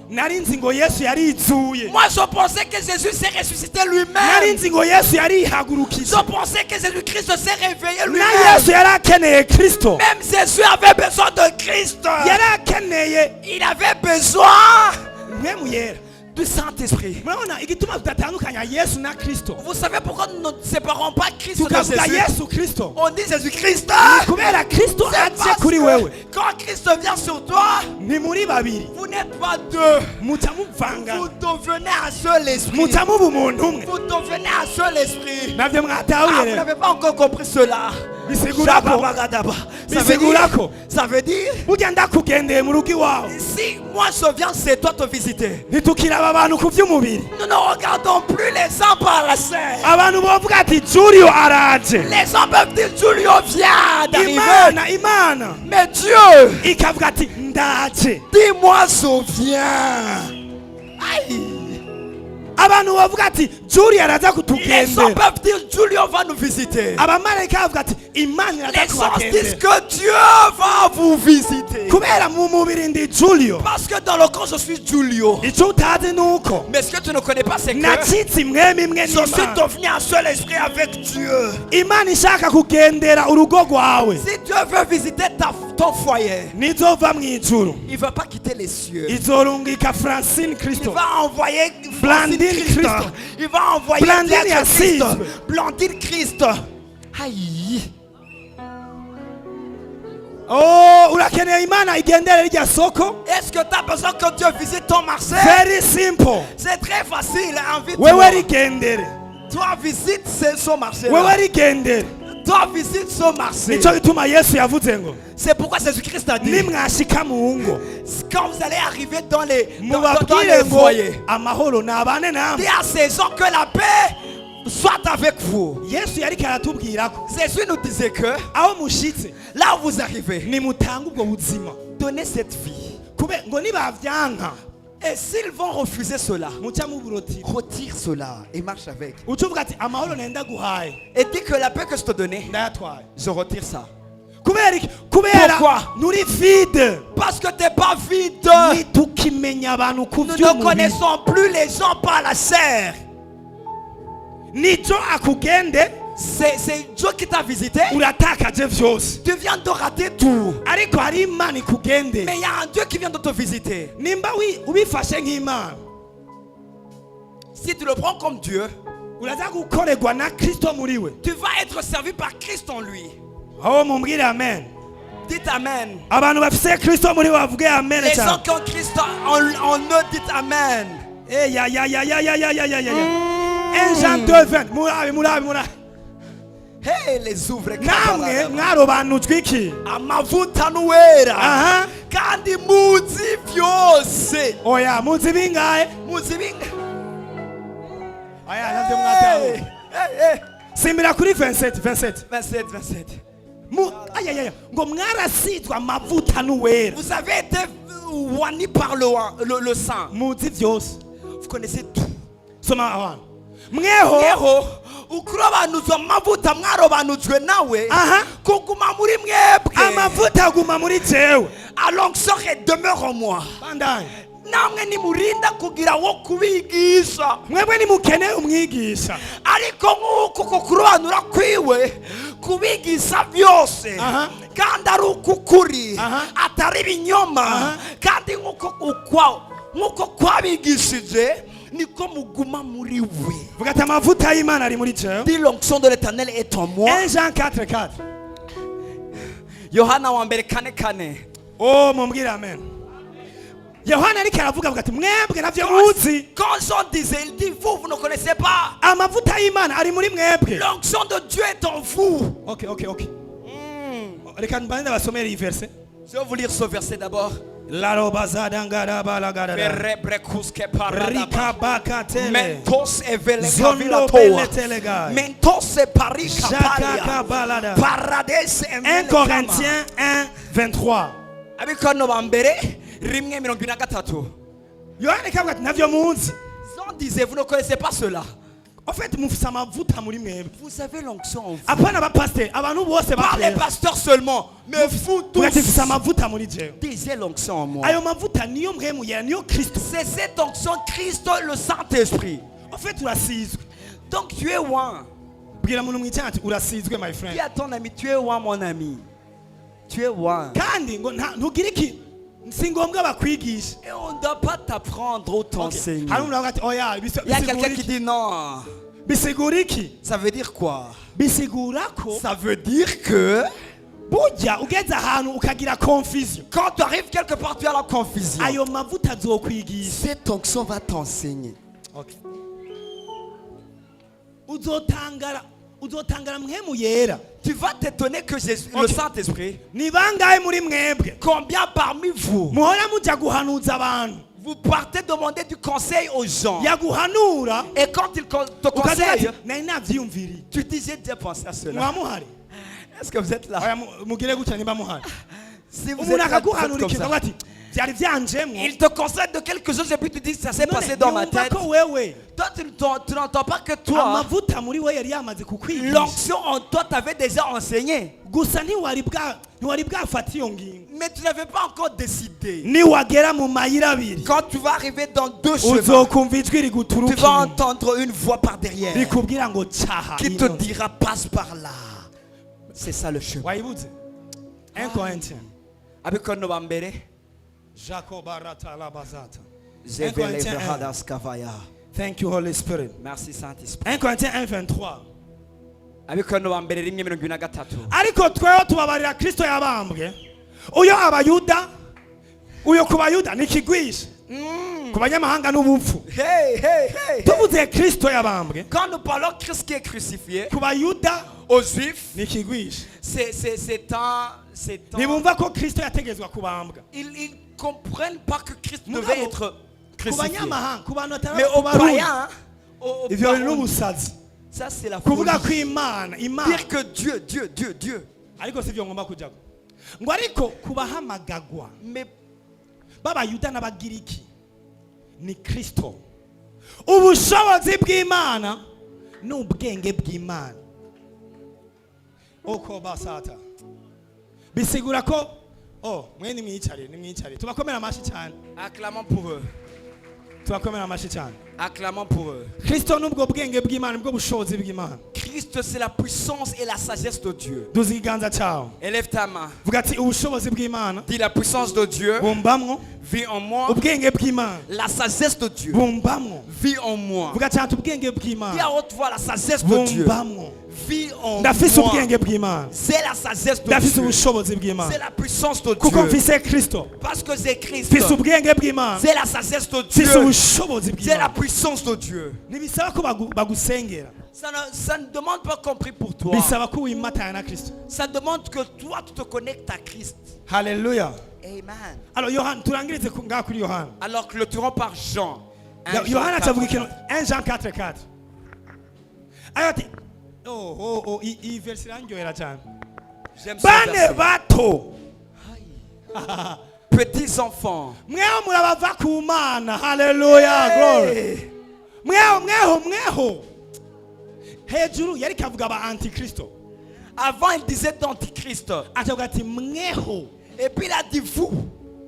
nari nzi ngo Yesu yarizuye,
moi je pensais que Jésus s'est ressuscité
nari
lui-même.
nzi ngo Yesu yarihagurukije,
Je pensais que Jésus-Christ s'est réveillé
na
lui-même.
Yesu yari akeneye Kristo,
Même Jésus avait besoin de Christ.
yari akeneye
Il avait besoin
mhemu yera.
du Saint-Esprit.
Murabona igituma tudatandukanya Yesu na Kristo,
Vous savez pourquoi nous ne séparons pas Christ de
tukavuga
Jésus?
Yesu Kristo
On dit Jésus-Christ.
kubera Kristo
C'est
aje
parce
kuri wewe.
que quand Christ vient sur toi,
Ni muri babiri
vous n'êtes pas deux.
muca muvanga,
Vous devenez un seul esprit.
muca muba umuntu umwe.
Vous devenez un seul esprit.
Navyo
Ah,
mwatahuye
vous
rero.
n'avez pas encore compris cela.
Bisigura ko
Shababagadaba. Ça veut dire,
burya ndakugendeye mu rugo iwawe
si moi je viens chez toi te visiter,
ntitukiraba abantu ku by'umubiri.
nous ne regardons plus les uns par la chair.
Abantu bovuga ati Julio araje,
Les gens peuvent dire Julio vient d'arriver.
Imana
Mais Dieu,
ikavuga ati ndaje.
dis-moi je viens. Aïe.
Abantu bavuga ati Julio araza
Les gens
kutugendera,
peuvent dire Julio va nous visiter.
abamarayika bavuga ati Imana iraza
Les gens disent
kubagendera.
que Dieu va vous visiter.
Kubera mu mubiri ndi Julio,
Parce que dans le corps je suis Julio.
icyo utazi nuko
Mais ce que tu ne connais pas c'est que
nacitse imwemu imwe
je suis
n'Imana.
devenu un seul esprit avec Dieu.
Imana ishaka kugendera urugo rwawe
Si Dieu veut visiter ton foyer,
nizova mu ijuru,
il ne va pas quitter les cieux.
izorungika Francine
Il
Kristo,
va envoyer
Blandine
Christ.
Christ.
Il va envoyer
Blandine
Diacre Christ.
Assise.
Blandine Christ. Aïe.
oh urakeneye Imana igendere rya soko.
Est-ce que tu as besoin que Dieu visite ton marché?
Very simple,
C'est très facile.
wewe rigendere,
Toi visite son marché.
wewe rigendere.
Toi visite son marché.
Nico gituma Yesu yavuze ngo
C'est pourquoi Jésus-Christ a dit,
nimwashika mu ngo
quand vous allez arriver dans les
mubabwire ngo
foyers,
amahoro nabane namwe.
dis à ces gens que la paix soit avec vous.
Yesu yariko aratubwira ko
Jésus nous disait que
aho mushitse
là où vous arrivez,
nimutange ubwo buzima,
donnez cette vie.
kube ngo nibavyanka
Et s'ils vont refuser cela,
muca muburotira,
retire cela et marche avec.
ucuvuga ati amahoro nenda guhaye
Et dis que la paix que je te donnais,
ndayatwaye.
je retire ça.
Kubera iki? Kubera
Pourquoi?
nuri vide,
Parce que tu n'es pas vide.
nitukimenya abantu ku
Nous ne
vy'umubiri,
connaissons plus les gens par la chair.
nico akugende
C'est Dieu qui t'a visité.
uratakaje vyose,
Tu viens de rater tout.
ariko hari Imana ikugende.
Mais il y a un Dieu qui vient de te visiter.
Nimba ubifashe nk'Imana,
Si tu le prends comme Dieu,
uraza gukorerwa na Kristo muri we.
tu vas être servi par Christ en lui.
aho mumbwire amen.
Dites Amen.
Abantu bafise Kristo muri we bavuge amen
Les gens
cyane.
qui ont Christ en eux, dites Amen.
Ya 1 Jean 2:20 murabe.
Hey, les ouvres.
Namwe mwarobanujwe iki?
Amavuta nuwera.
Aha.
Kandi muzi vyose.
Oya muzi bingahe?
Muzi binga.
Aya navyo mwataho.
Hey.
Simbira kuri 27.
27.
Aya ngo mwarasizwe amavuta n'uwera.
Vous avez été wani par le sang.
Muzi vyose.
Vous connaissez tout.
Soma abantu. Mweho
ukurobanuzwa amavuta mwarobanuzwe nawe
Aha.
kuguma muri mwebwe
amavuta aguma muri jewe.
l'onction demeure en moi.
Bandanye.
namwe nimurinda kugira wo kubigisha
Mwebwe nimukeneye umwigisha.
ariko nk'uko kukurobanura kwiwe kubigisha byose
Aha.
kandi ari ukukuri
Aha.
atari ibinyoma
Aha.
kandi nk'uko kwabigishije niko muguma muri we.
Vuga ati amavuta y'Imana ari muri jewe.
Dis l'onction de l'Éternel est en moi.
1 Jean 4:4.
Yohana wa mbere 4:4.
Oh mumbwire amen. yohana ariko aravuga avuga ati mwebwe navyo muzi
Quand Jean disait, il dit vous ne connaissez pas.
amavuta y'imana ari muri mwebwe.
L'onction de Dieu est en vous.
Okay. Reka mbanze basomere iyi verse.
Je vais vous lire ce verset d'abord. Mentos evelekavila Mentos eparikapalia Parades
1 Corinthiens 1:23.
Abikono bambere rimwe 23.
Yohana kavuga ati navyo munsi.
Jean disait vous ne connaissez pas cela.
En fait mufise amavuta muri mwebwe.
Vous avez l'onction en vous.
Apana ba pasteur abantu bose
Pas les pasteurs seulement, mais vous tous.
mufise amavuta muri jewe.
Désirez l'onction en moi.
Ayo mavuta niyo mwemu yera niyo Kristo.
C'est cette onction Christ le Saint-Esprit.
En fait urasizwe.
Donc tu es one.
Bwira muntu mwicyana ati urasizwe my
Dis
friend.
à ton ami, tu es one mon ami. Tu es one.
Kandi ngo ntugire iki si ngombwa bakwigisha.
Et on ne doit pas t'apprendre ou t'enseigner.
Hari umuntu avuga ati oya
Il y a quelqu'un qui dit non.
bisigura iki?
Ça veut dire quoi?
Bisigura ko
Ça veut dire que
burya ugeze ahantu ukagira confusion.
quand tu arrives quelque part, tu as la confusion.
Ayo mavuta azokwigisha.
Cette onction va t'enseigner.
Okay. Uzotangara mwemu yera.
Tu vas t'étonner que Jésus, le
Okay.
Saint-Esprit,
Ni bangahe muri mwebwe
combien parmi vous,
muhora muja guhanuza abantu
vous partez demander du conseil aux gens.
yaguhanura
Et quand ils te
ukagira
conseillent,
ati nari navyiyumviriye.
tu dis j'ai déjà pensé à cela.
Mwamuhari
Est-ce que vous êtes là?
oya mugire gutya niba muhari.
Si vous
Umuntu
êtes là, vous êtes
akaguhanura
comme
ikintu
ça.
avuga ati byari byanjemwo.
Il te conseille de quelque chose et puis tu dis ça s'est passé dans ma tête.
ko wewe
Toi, tu n'entends pas que toi,
amavuta muri we yari yamaze kukwigisha.
l'onction en toi t'avait déjà enseigné.
Gusa ntiwari bwafata iyo ngingo.
Mais tu n'avais pas encore décidé.
Niwagera mu mayira abiri
Quand tu vas arriver dans deux chemins,
uzokumva ijwi
tu
riguturuka
vas
inyuma.
entendre une voix par derrière
Rikubwira ngo caha
qui te
ino.
dira passe par là. C'est ça le chemin.
Wayibuze 1 Corinthiens
Avec un novambere,
Jacob Aratalabazata.
Zevele Verhadas Kavaya.
Thank you Holy Spirit.
Merci Saint-Esprit.
1 Corinthiens 1:23.
Avec un novambere rimwe 23.
Ariko tweho tubabarira Kristo yabambwe. Uyo abayuda uyo kubayuda nikigwisha. Ku banyamahanga n'ubupfu.
Hey.
Tuvuze Kristo yabambwe.
Quand nous parlons Christ qui est crucifié,
Ku bayuda
aux Juifs,
nikigwisha.
c'est un.
Ntibumva ko Kristo yategezwa kubambwa.
Ils comprennent pas que Christ
Mugabo,
devait être
Ku
crucifié.
banyamahanga, ku bantu
Mais
batari
aux
kubarundi.
païens, aux
Ivyo bintu
païens,
n'ubusazi.
ça c'est la folie.
Kuvuga ko Imana
Dire que Dieu.
ariko sivyo ngomba kujako. Ngo ariko kubahamagagwa
Mais
b'abayuda n'abagiriki ni Kristo. Ubushobozi bw'Imana n'ubwenge bw'Imana. Oko basata. Bisigura ko mwe nimwicare. Tubakomera amashi cyane.
acclamons pour eux.
Tubakomera amashi cyane.
Acclamons pour eux.
Kristo n'ubwo bwenge bw'Imana n'ubwo bushobozi bw'Imana.
Christ, c'est la puissance et la sagesse de Dieu.
Duzi ikiganza cyawe.
Élève ta main.
Vuga ati ubushobozi bw'Imana
Dis la puissance de Dieu
bumbamwo,
vit en moi.
ubwenge bw'Imana
La sagesse de Dieu
bumbamwo.
vit en moi.
Vuga ati ubwenge
Dis à
bw'Imana
haute voix la sagesse de Dieu
bumbamwo.
vit en
Ndafise
moi.
ubwenge bw'Imana.
C'est la sagesse de
Ndafise
Dieu.
ubushobozi
C'est
bw'Imana.
la puissance de
Kuko
Dieu.
mfise Kristo.
Parce que c'est Christ.
Mfise ubwenge bw'Imana.
C'est la sagesse de
Mfise
Dieu.
ubushobozi
C'est la
bw'Imana.
puissance de Dieu.
Ntibisaba ko bagusengera.
Ça ne demande pas compris pour toi.
Bisaba ko wimatana na Kristo.
Ça demande que toi tu te connectes à Christ.
Hallelujah.
Amen.
Alors Yohana turangirize ngaha kuri Yohana.
Alors clôturons par Jean.
Yohana acavuga ikintu 1 Jean 4:4. Ayati iyi verse irangyohera cyane.
J'aime ce
Bane
verset.
bato.
Petits enfants.
Mweho murabava ku Mana. Hallelujah. Glory. Mweho. Hejuru yari kavuga aba antikristo.
Avant il disait d'antichrist.
Acavuga ati mweho.
Et puis il a dit vous.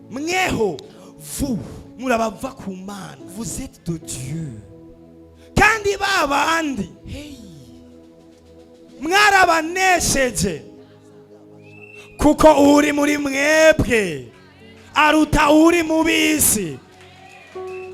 Mweho. Vous murabava ku Mana.
Vous êtes de Dieu.
Kandi babandi
Hey.
mwarabanesheje kuko uri muri mwebwe aruta uri mu bisi.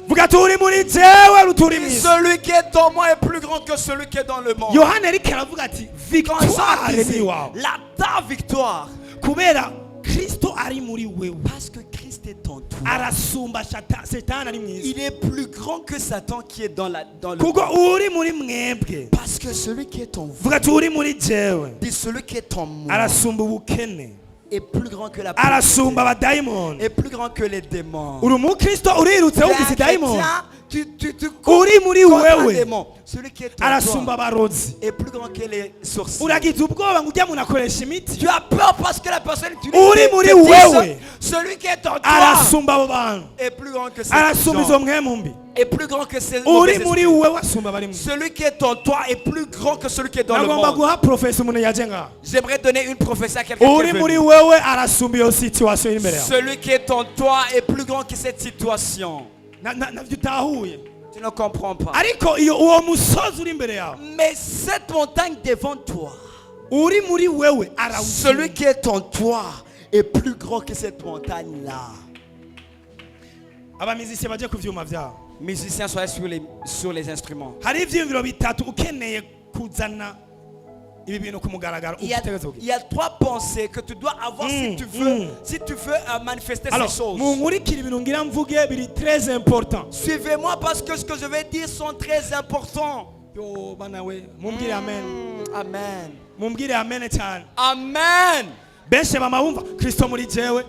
Vuga ati uri muri jewe aruta uri mu isi.
Celui qui est en moi est plus grand que celui qui est dans le monde.
Yohana ariko aravuga ati
Quand Jean
victoire ni
disait,
wawe
ta victoire.
kubera Kristo ari muri wewe.
Parce que Christ est en en toi.
arasumba Satani ari mw'isi.
Il est plus grand que Satan qui est dans le
Kuko uri muri mwebwe.
Parce que celui qui est en vous,
Vuga ati uri muri jewe.
dit celui qui est en moi,
Arasumba ubukene.
est plus grand que la
Arasumba
pauvreté,
abadayimoni.
est plus grand que les démons.
Uri umukristo urirutse
Tu es un
wumvise dayimoni.
chrétien, tu
Uri muri
contre un
wewe.
démon. Celui qui est en
Arasumba
toi
abarozi.
est plus grand que les sorciers.
Uragize ubwoba ngo ujya muntu akoresha imiti.
Tu as peur parce que la personne utilise
Uri muri wewe.
celui qui est en toi
Arasumba abo bantu.
est plus grand que ces
Arasumba izo
gens.
mwemu mbi.
Est plus grand que ces
Uri
mauvais
muri
esprits.
wewe asumba abari mu.
Celui qui est en toi est plus grand que celui qui est dans le
Nagomba
monde.
guha profesi umuntu yaje ngaha.
J'aimerais donner une prophétie à quelqu'un qui
Uri
est
muri
venu.
wewe arasumba iyo situation iri imbere yawe.
Celui qui est en toi est plus grand que cette situation.
Navyo utahuye.
Tu ne comprends pas.
Ariko iyo uwo musozi uri imbere yawe.
Mais cette montagne devant toi,
Uri muri wewe
celui
arawusumba.
qui est en toi est plus grand que cette montagne-là.
Abamizisi baje ku vyuma vyabo.
Musiciens, soyez sur les instruments.
Hari ivyiyumviro bitatu ukeneye kuzana ibi bintu ku mugaragaro
Il y a
utegerezwa kugira.
3 pensées que tu dois avoir si tu veux manifester ces
Alors,
choses.
munkurikira ibintu ngira mvuge biri très important.
Suivez-moi parce que ce que je vais dire sont très importants.
Yo bana we mumbwire amen.
Amen.
Mumbwire amen cyane.
Amen.
Benshi bama bumva Kristo muri jewe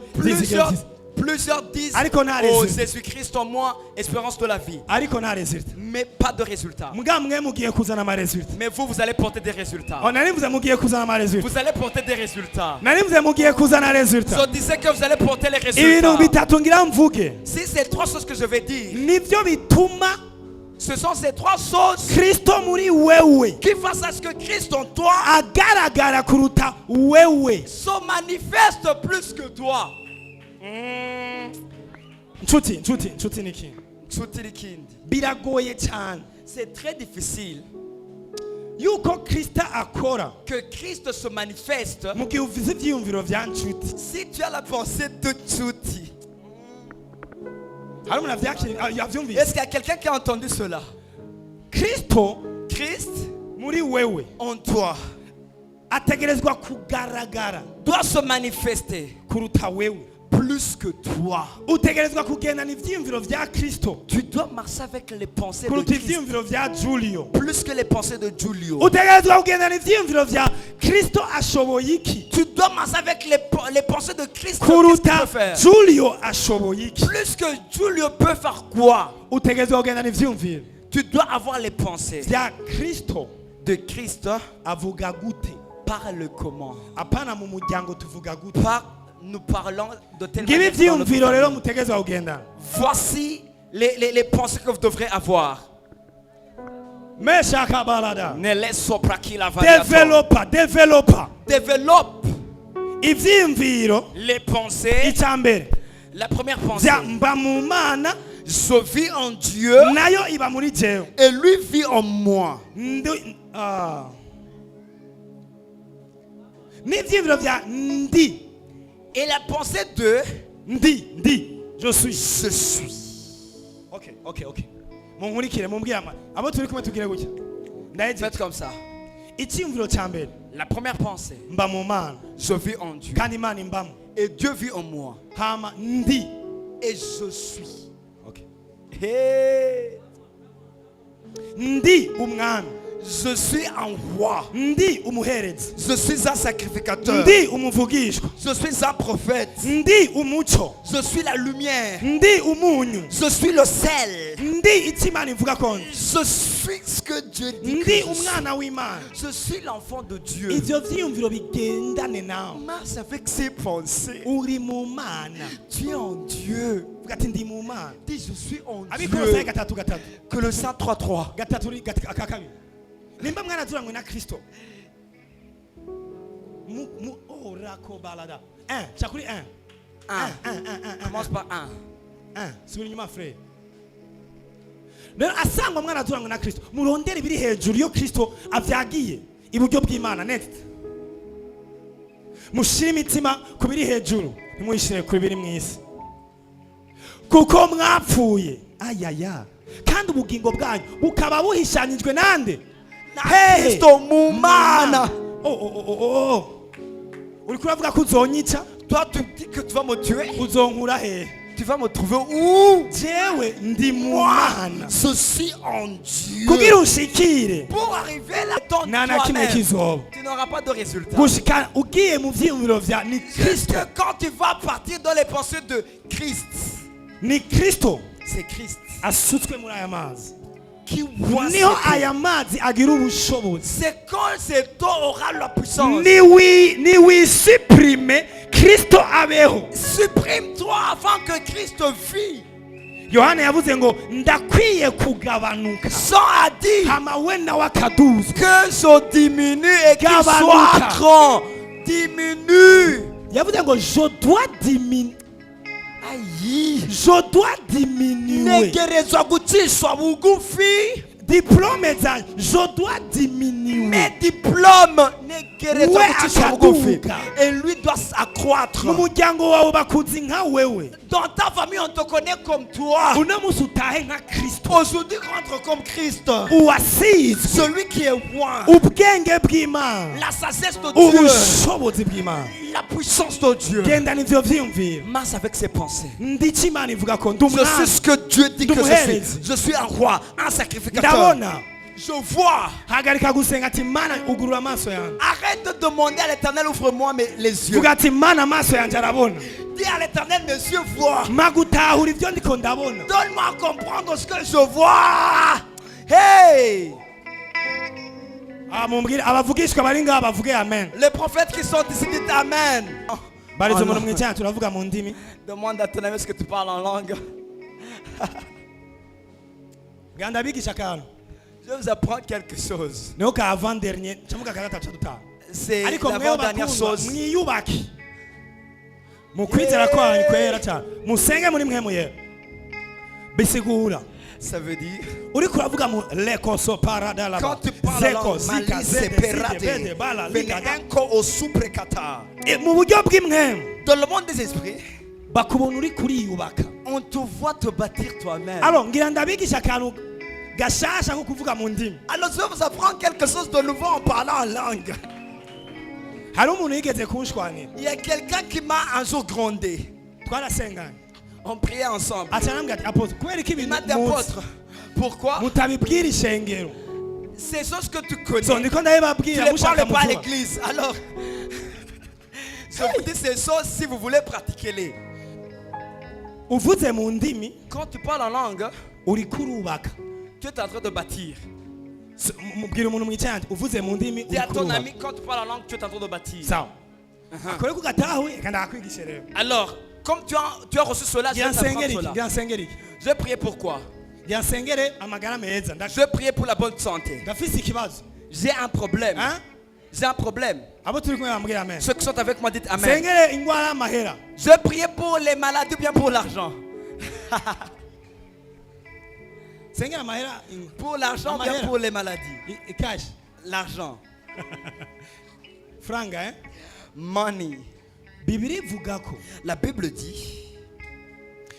Plusieurs disent,
Ariko nta
oh
résultat.
Jésus-Christ en moi, espérance de la vie.
ariko nta resultat.
Mais pas de résultat.
Muga mwe mugiye kuzana ama resultat.
Mais vous allez porter des résultats.
Nari mvuze mugiye kuzana ama resultat.
Vous allez porter des résultats.
Nari mvuze mugiye kuzana resultat.
Je disais que vous allez porter les
Ibintu
résultats.
bitatu ngira mvuge.
Si ces 3 choses que je vais dire,
Nivyo bituma
ce sont ces 3 choses
Kristo muri wewe
qui fassent à ce que Christ en toi
agaragara kuruta wewe.
se manifeste plus que toi.
Nshuti niki.
Tsutirikindi.
Biragoye cyane
C'est très difficile
yuko Kristo akora
que Christ se manifeste
mu gihe uvuze ivyiyumviro vya nshuti.
si tu as la pensée de Tsuti.
Hari umuntu yavyumvise.
Est-ce qu'il y a quelqu'un qui a entendu cela?
Kristo
Christ
muri wewe
en toi
ategerezwa kugaragara
doit se manifester
kuruta wewe.
plus que toi.
Utegerezwa kugendana ivyiyumviro vya Kristo
Tu dois marcher avec les pensées de
kuruta
Christ
ivyiyumviro vya Julio.
plus que les pensées de Giulio.
Utegerezwa kugendana ivyiyumviro vya Kristo ashoboye iki
Tu dois marcher avec les pensées de Christ. Qu'est-ce qu'il
kuruta
peut faire?
Julio ashoboye iki.
Plus que Giulio peut faire quoi?
Utegerezwa kugendana ivyiyumviro
Tu dois avoir les pensées
vya Kristo.
de Christ.
Avuga gute?
Parle comment?
Apana mu muryango tuvuga gute?
Nous parlons de telle
Ngibi
manière dans notre
ivyiyumviro rero
famille.
mutegerezwa kugendana.
Voici les pensées que vous devrez avoir.
Meshaka balada.
Ne laisse sopra qui la variato.
Developa.
Développe
Ivyiyumviro
les pensées.
icambere.
La première pensée.
Vya mba mu Mana
Je vis en Dieu
nayo iba muri jewe.
et lui vit en moi.
N'ivyiyumviro vya ndi.
Et la pensée de
Ndi. Je suis.
je suis.
Okay. Munkurikire mumbwire ama. Abo turi kumwe tugire gutya. Ndaje.
Faites comme ça.
Icyumviro cyambere.
La première pensée.
Mba mu Mana.
Je vis en Dieu.
Kandi Imana imbamo.
Et Dieu vit en moi.
Hama ndi.
Et je suis.
Okay.
Hey.
Ndi umwami.
Je suis un roi.
Ndi umuherezi.
Je suis un sacrificateur.
Ndi umuvugishwa.
Je suis un prophète.
Ndi umuco.
Je suis la lumière.
Ndi umunyu.
Je suis le sel.
Ndi itimana ivuga konje.
Je suis ce que Dieu dit.
Ndi
Que je suis.
umwana w'Imana.
Je suis l'enfant de Dieu.
Ivyo vyiyumviro bigendane nawe.
Marche avec ses pensées.
Uri mu Mana.
Tu es en Dieu.
Vuga ati ndi mu Mana.
Dis je suis en
Abikolosayi
Dieu.
gatatu.
Que le Saint 3:3.
Gatatu akakabiri. Nimba mwana zurangwe na Kristo. Orako balada. 1, chakuri 1.
1. Commence par 1.
1. Subira inyuma frère. Rero asangwa mwana zurangwe na Kristo. Murondere biri hejuru yo Kristo avyagiye iburyo bw'Imana. Next. Mushire imitima kubiri hejuru. Nimuyishire kubiri mw'isi. Kuko mwapfuye. Ayaya. Kandi ubugingo bwanyu bukaba buhishanyijwe nande?
Kristo mu Mana.
Uri kuravuga ko uzonyica?
Toi tu dis que tu vas me tuer.
Uzonkura he?
tu vas me trouver où?
jewe ndi mu
Moi,
mana
je suis en Dieu.
kugira ushikire
Pour arriver là, ton
nta na kimwe
toi-même,
kizoba
tu n'auras pas de résultat.
gushika ugiye mu vyiyumviro vya ni
Parce
kristo
que quand tu vas partir dans les pensées de Christ,
ni kristo
c'est Christ
asutswe muri aya mazi
qui voit
niho
cette eau.
aya mazi agira ubushobozi
C'est quand cette eau aura la puissance.
niwisuprime kristo abeho.
Supprime-toi avant que Christ vit.
yohana yavuze ngo ndakwiye kugabanuka
Jean a dit
hama we nawe akaduzwa.
que je diminue et qu'il
Gabanuka.
soit grand. Diminue.
yavuze ngo je dois diminuer,
Aïe.
je dois diminuer.
Ntegerezwa gucishwa bugufi.
diplome zanjye je dois diminuer.
Mes diplômes ntegerezwa
We
gucishwa bugufi.
akaduka.
Et lui doit s'accroître.
mu muryango wawe bakuzi nka wewe.
Dans ta famille, on te connaît comme toi.
uno munsi utahe nka kristo
Aujourd'hui, rentre comme Christ.
uwasizwe
Celui qui est roi.
ubwenge bw'imana
La sagesse de Dieu.
ubushobozi bw'imana.
La puissance de Dieu.
genda n'ivyo vyiyumviro.
Marche avec ses pensées.
ndico imana ivuga ko ndi
Je suis
umwami.
ce que Dieu dit que je
Ndumuherezi.
suis. Je suis un roi, un sacrificateur.
ndabona
Je vois.
hagarika gusenga ati mana ugurura amaso yanjye.
Arrête de demander à l'Éternel, ouvre-moi les yeux.
vuga ati mana amaso yanjye arabona.
Dis à l'Éternel, mes yeux voient.
magutahura ibyo ndiko ndabona.
Donne-moi à comprendre ce que je vois. Hey!
mumbwire abavugishwa bari ngaha bavuge amen.
Les prophètes qui sont ici disent Amen.
barize
Oh,
umuntu
non.
mwicyanya turavuga mu ndimi.
Demande à ton ami ce que tu parles en langue.
ganda bigisha akantu
Je vais vous apprendre quelque chose.
niho ka avant dernier camuga ka gatatu dutaha.
C'est
ariko mweho
l'avant-dernière
bakundwa
chose.
mwiyubake mu kwizera kwanyu kwera cyane musenge muri mwe muye bisigura
Ça veut dire,
uri kuravuga mu lekoso paradala
quand tu parles en langue, malice separate, venenco au suprecata.
mu buryo bw'imwe
Dans le monde des esprits,
bakubona uri kuriyubaka.
on te voit te bâtir toi-même.
alors ngira ndabigisha akantu gashasha nko kuvuga mu ndimi.
Alors je vais vous apprendre quelque chose de nouveau en parlant en langue.
hari umuntu yigeze kunshwanira
Il y a quelqu'un qui m'a un jour grondé.
twarasenganye
On priait ensemble.
acanambwira ati apotre kubera ko
Il
ibintu
m'a dit apôtre. Pourquoi?
mutabibwira ishengero.
Ces choses que tu
so
connais,
ndiko
tu
ndabibabwira
ne
mushaka
parles pas à
muzuba.
l'église. Alors, je vous dis ces choses si vous voulez pratiquer-les.
uvuze mu ndimi
Quand tu parles en langue,
uri kurubaka.
tu es en train de bâtir.
mubwira umuntu mwicyanya uvuze mu ndimi
Dis
uri
à ton
kurubaka.
ami, quand tu parles en langue, tu es en train de bâtir.
sawa akore ku gatahuye reka ndakwigishe rero.
Alors, comme tu as reçu cela, je
gira
vais t'apprendre
nsengere iki
cela.
gira nsengere iki
Je vais prier pourquoi?
gira nsengere amagara meza.
Je vais prier pour la bonne santé.
ndafise ikibazo.
J'ai un problème.
Hein?
J'ai un problème.
abo turi kumwe bambwira amen.
Ceux qui sont avec moi, dites Amen.
sengere ingwara y'amahera.
Je vais prier pour les maladies ou bien pour l'argent.
sengera amahera
Pour l'argent ou bien
Amahera.
pour les maladies.
cash
L'argent.
franga hein.
Money.
bibiri ivuga ko
La Bible dit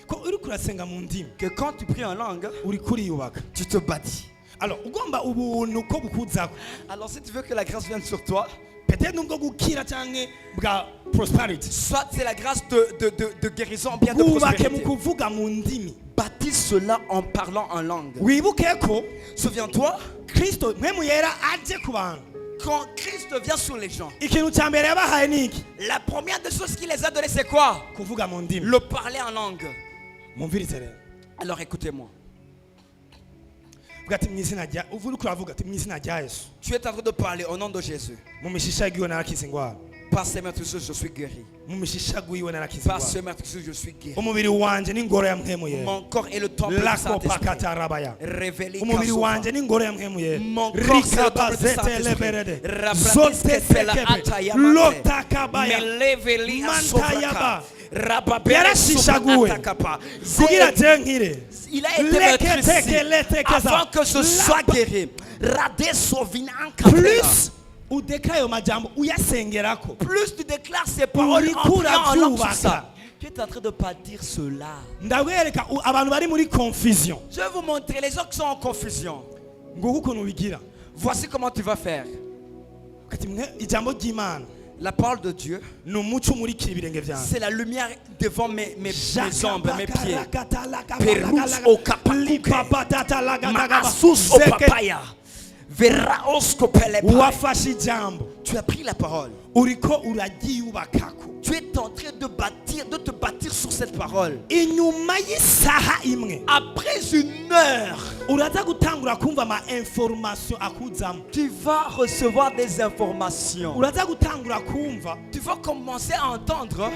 ko uri kurasenga mu ndimi
que quand tu pries en langue,
uri kuriyubaka.
tu te bâtis.
alors ugomba ubuntu ko bukuzako
Alors si tu veux que la grâce vienne sur toi,
peut-être nubwo gukira canke bwa prosperity
soit c'est la grâce de guérison ou bien de
bwubake mu
prospérité.
kuvuga mu ndimi.
Bâtis cela en parlant en langue.
wibuke ko
Souviens-toi,
kristo mpemu yera aje ku bantu
quand Christ vient sur les gens,
ikintu cya mbere yabahaye ni iki?
la première des choses qu'il les a donné, c'est quoi?
kuvuga mu ndimi.
Le parler en langue.
mumvirize rero
Alors écoutez-moi.
vuga ati mu izina rya uvuga uko uravuga ati mu izina rya yesu
Tu es en train de parler au nom de Jésus.
mu mishisha y'iwe narakize ingwara.
Par ses meurtrissures, je suis guéri.
mu mishisha y'iwe narakize
Par
ingwara.
ses meurtrissures, je suis guéri.
umubiri wanje n'ingoro ya mpemu yera.
Mon corps est le temple du
lako
Saint-Esprit.
pakatarabaya.
Révélé
umubiri
Kasofa.
wanje n'ingoro ya mpemu yera.
Mon corps, c'est le temple du
rikabazete
Saint-Esprit.
leberede lotakabaya
Meleveli
mantayaba
Rababele
yarashishaguwe
Atakapa.
kugira je nkire.
Il a été meurtrissé avant que je sois guéri. Radé Sovina
plus udeka ayo majambo uyasengerako
Plus tu déclares ces paroles en
urikura
priant en langue sur
byubaka.
ça. Tu es en train de pas dire cela.
ndabwereka abantu bari muri confusion.
Je vais vous montrer les gens qui sont en confusion.
nguko ukuntu bigira.
Voici comment tu vas faire.
kati mwe ijambo ry'Imana
La parole de Dieu,
ni umuco umurikira ibirenge byanjye.
c'est la lumière devant mes jambes, mes pieds.
Perus
au Ma'asus au papaya. Veraos kopelepa.
wafashe ijambo
Tu as pris la parole.
uriko uragiyubakako
Tu es en train de te bâtir sur cette parole.
inyuma y'isaha imwe
Après une heure,
uraza gutangura kumva ama information akuzamo.
tu vas recevoir des informations.
uraza gutangura kumva
Tu vas commencer à entendre.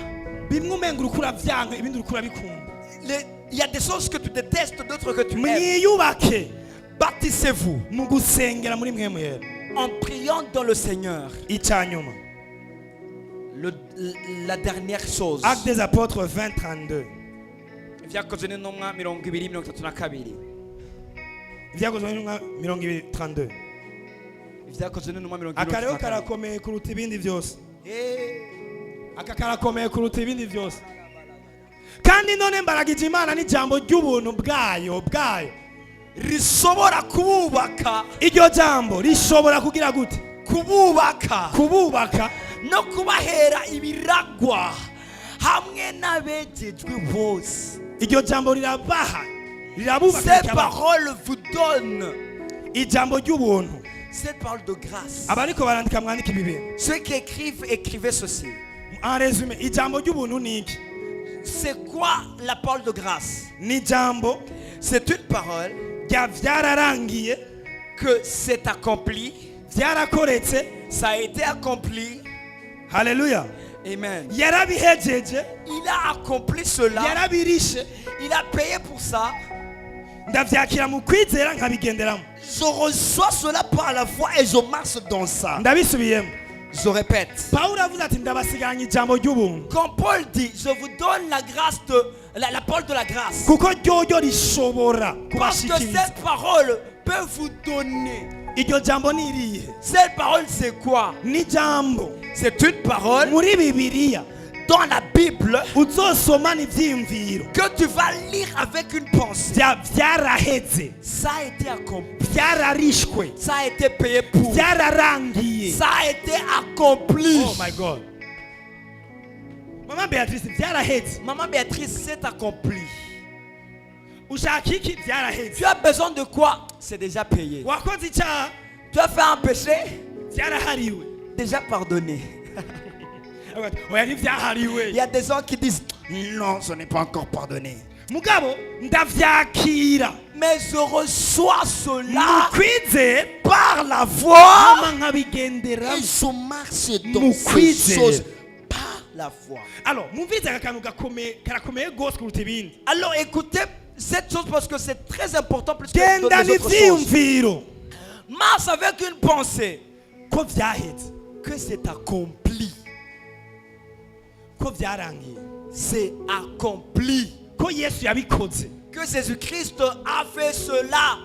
bimwe umenga uriko uravyanga ibindi uriko urabikunda.
Il y a des choses que tu détestes, d'autres que tu aimes.
mwiyubake
Bâtissez-vous
mu gusengera muri mwe mwera.
en priant dans le Seigneur.
icyanyuma
La dernière chose.
Actes des Apôtres 20:32
Vyakozwe n'intumwa 20:32.
ibyakozwe n'intumwa 20:32
Vyakozwe n'intumwa
aka rero
20:32.
karakomeye kuruta ibindi byose. aka karakomeye kuruta ibindi byose. kandi none mbaragije Imana n'ijambo ry'ubuntu bwayo
Rishobora kububaka,
iryo jambo rishobora kugira gute kububaka
no kubahera ibiragwa hamwe n'abejejwe bose.
iryo jambo rirabaha
Cette
rirabubaka.
parole vous donne,
ijambo ry'ubuntu
cette parole de grâce.
abariko barandika mwandika ibi bintu.
Ceux qui écrivent, écrivez ceci.
en résumé ijambo ry'ubuntu ni iki?
C'est quoi la parole de grâce?
ni ijambo
C'est une parole
vyararangiye
que c'est accompli,
vyarakoretse.
ça a été accompli.
haleluya.
Amen.
yarabihejeje
Il a accompli cela,
yarabirishe
il a payé pour ça.
ndavyakira mu kwizera nkabigenderamo.
Je reçois cela par la foi et je marche dans ça.
ndabisubiyemo.
Je répète.
Pawulo avuze ati ndabasigaranye ijambo ry'ubuntu
Quand Paul dit, je vous donne la grâce la parole de la grâce.
kuko ryoryo rishobora
Parce que
kubashikiriza.
cette parole peut vous donner.
iryo jambo ni irihe?
Cette parole, c'est quoi?
ni jambo
C'est une parole
muri bibiliya
dans la Bible
uzosomana ivyiyumviro
que tu vas lire avec une pensée.
vyaraheze,
Ça a été accompli.
vyararishwe,
Ça a été payé pour.
vyararangiye.
Ça a été accompli.
Oh my God. Mama Beatrice vyaraheze.
Maman Béatrice, c'est accompli.
ushaka iki? Vyaraheze.
Tu as besoin de quoi? C'est déjà payé.
wakoze icyaha
Tu as fait un péché?
vyarahariwe.
Déjà pardonné.
oya
Il
ntivyahariwe.
y a des gens qui disent non, ce n'est pas encore pardonné.
mugabo ndavyakira
Mais je reçois
mu
cela
kwizera
par la foi
hama
et
nkabigenderamo
je marche
Mu
dans ces
kwizera.
choses par la foi.
alors mumvirize aka kantu karakomeye gose kuruta ibindi.
Alors écoutez cette chose parce que c'est très important plus que les
gendana
autres choses.
ivyiyumviro
Marche avec une pensée
ko vyaheze,
que c'est accompli.
ko vyarangiye,
C'est accompli.
ko Yesu yabikoze.
Que Jésus-Christ a fait cela.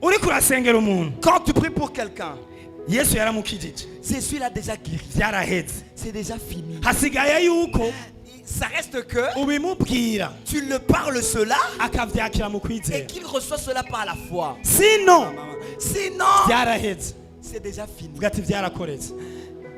uriko urasengera umuntu
Quand tu pries pour quelqu'un,
Yesu yaramukijije,
c'est celui-là déjà guéri.
vyaraheze.
C'est déjà fini.
hasigaye yuko
Ça reste que
ubimubwira
tu le parles cela
akavyakira mu
et
kwizera.
qu'il reçoit cela par la foi.
Sinon
Sinon,
vyaraheze,
c'est déjà fini.
vuga ati vyarakoretse.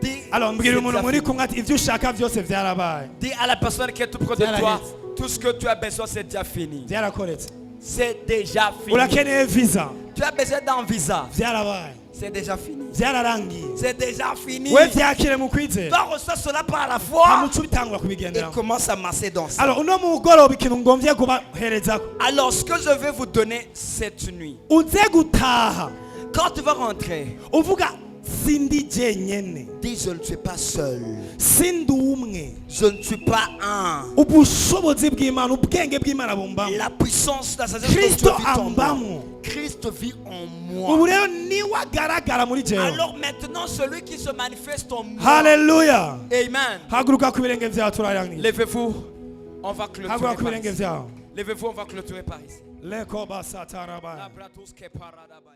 Dis,
alors mbwira
c'est
umuntu
déjà
muri
fini.
kumwe ati ivyo ushaka vyose vyarabaye,
Dis à la personne qui est tout près de
Viens
toi,
la
tout ce que tu as besoin, c'est déjà fini.
vyarakoretse.
C'est déjà fini.
urakeneye visa,
Tu as besoin d'un visa.
vyarabaye,
C'est déjà fini.
vyararangiye.
C'est déjà fini.
we vyakire mu kwizera,
Tu reçois cela par la foi
hamuca ubitangura
et
kubigenderamo.
commence à masser dans ça.
alors uno mugoroba ikintu ngomvye kubaherezako,
Alors, ce que je vais vous donner cette nuit,
uze gutaha
quand tu vas rentrer,
uvuga sindi jenyene,
dis je ne suis pas seul.
sindi umwe.
Je ne suis pas un.
ubushobozi bw'Imana, ubwenge bw'Imana bumbamo,
La puissance, la sagesse de
Kristo
Dieu vit en moi.
ambamo.
Christ vit en
ubu
moi.
rero niwe agaragara muri jewe.
Alors maintenant, celui qui se manifeste en moi.
haleluya.
Amen.
haguruka ku birenge vyawe turarangiza.
Levez-vous. On va clôturer
haguruka ku
par
birenge
ici.
vyawe.
Levez-vous, on va clôturer par ici.
leko basataraba.
La bratus que paradaba.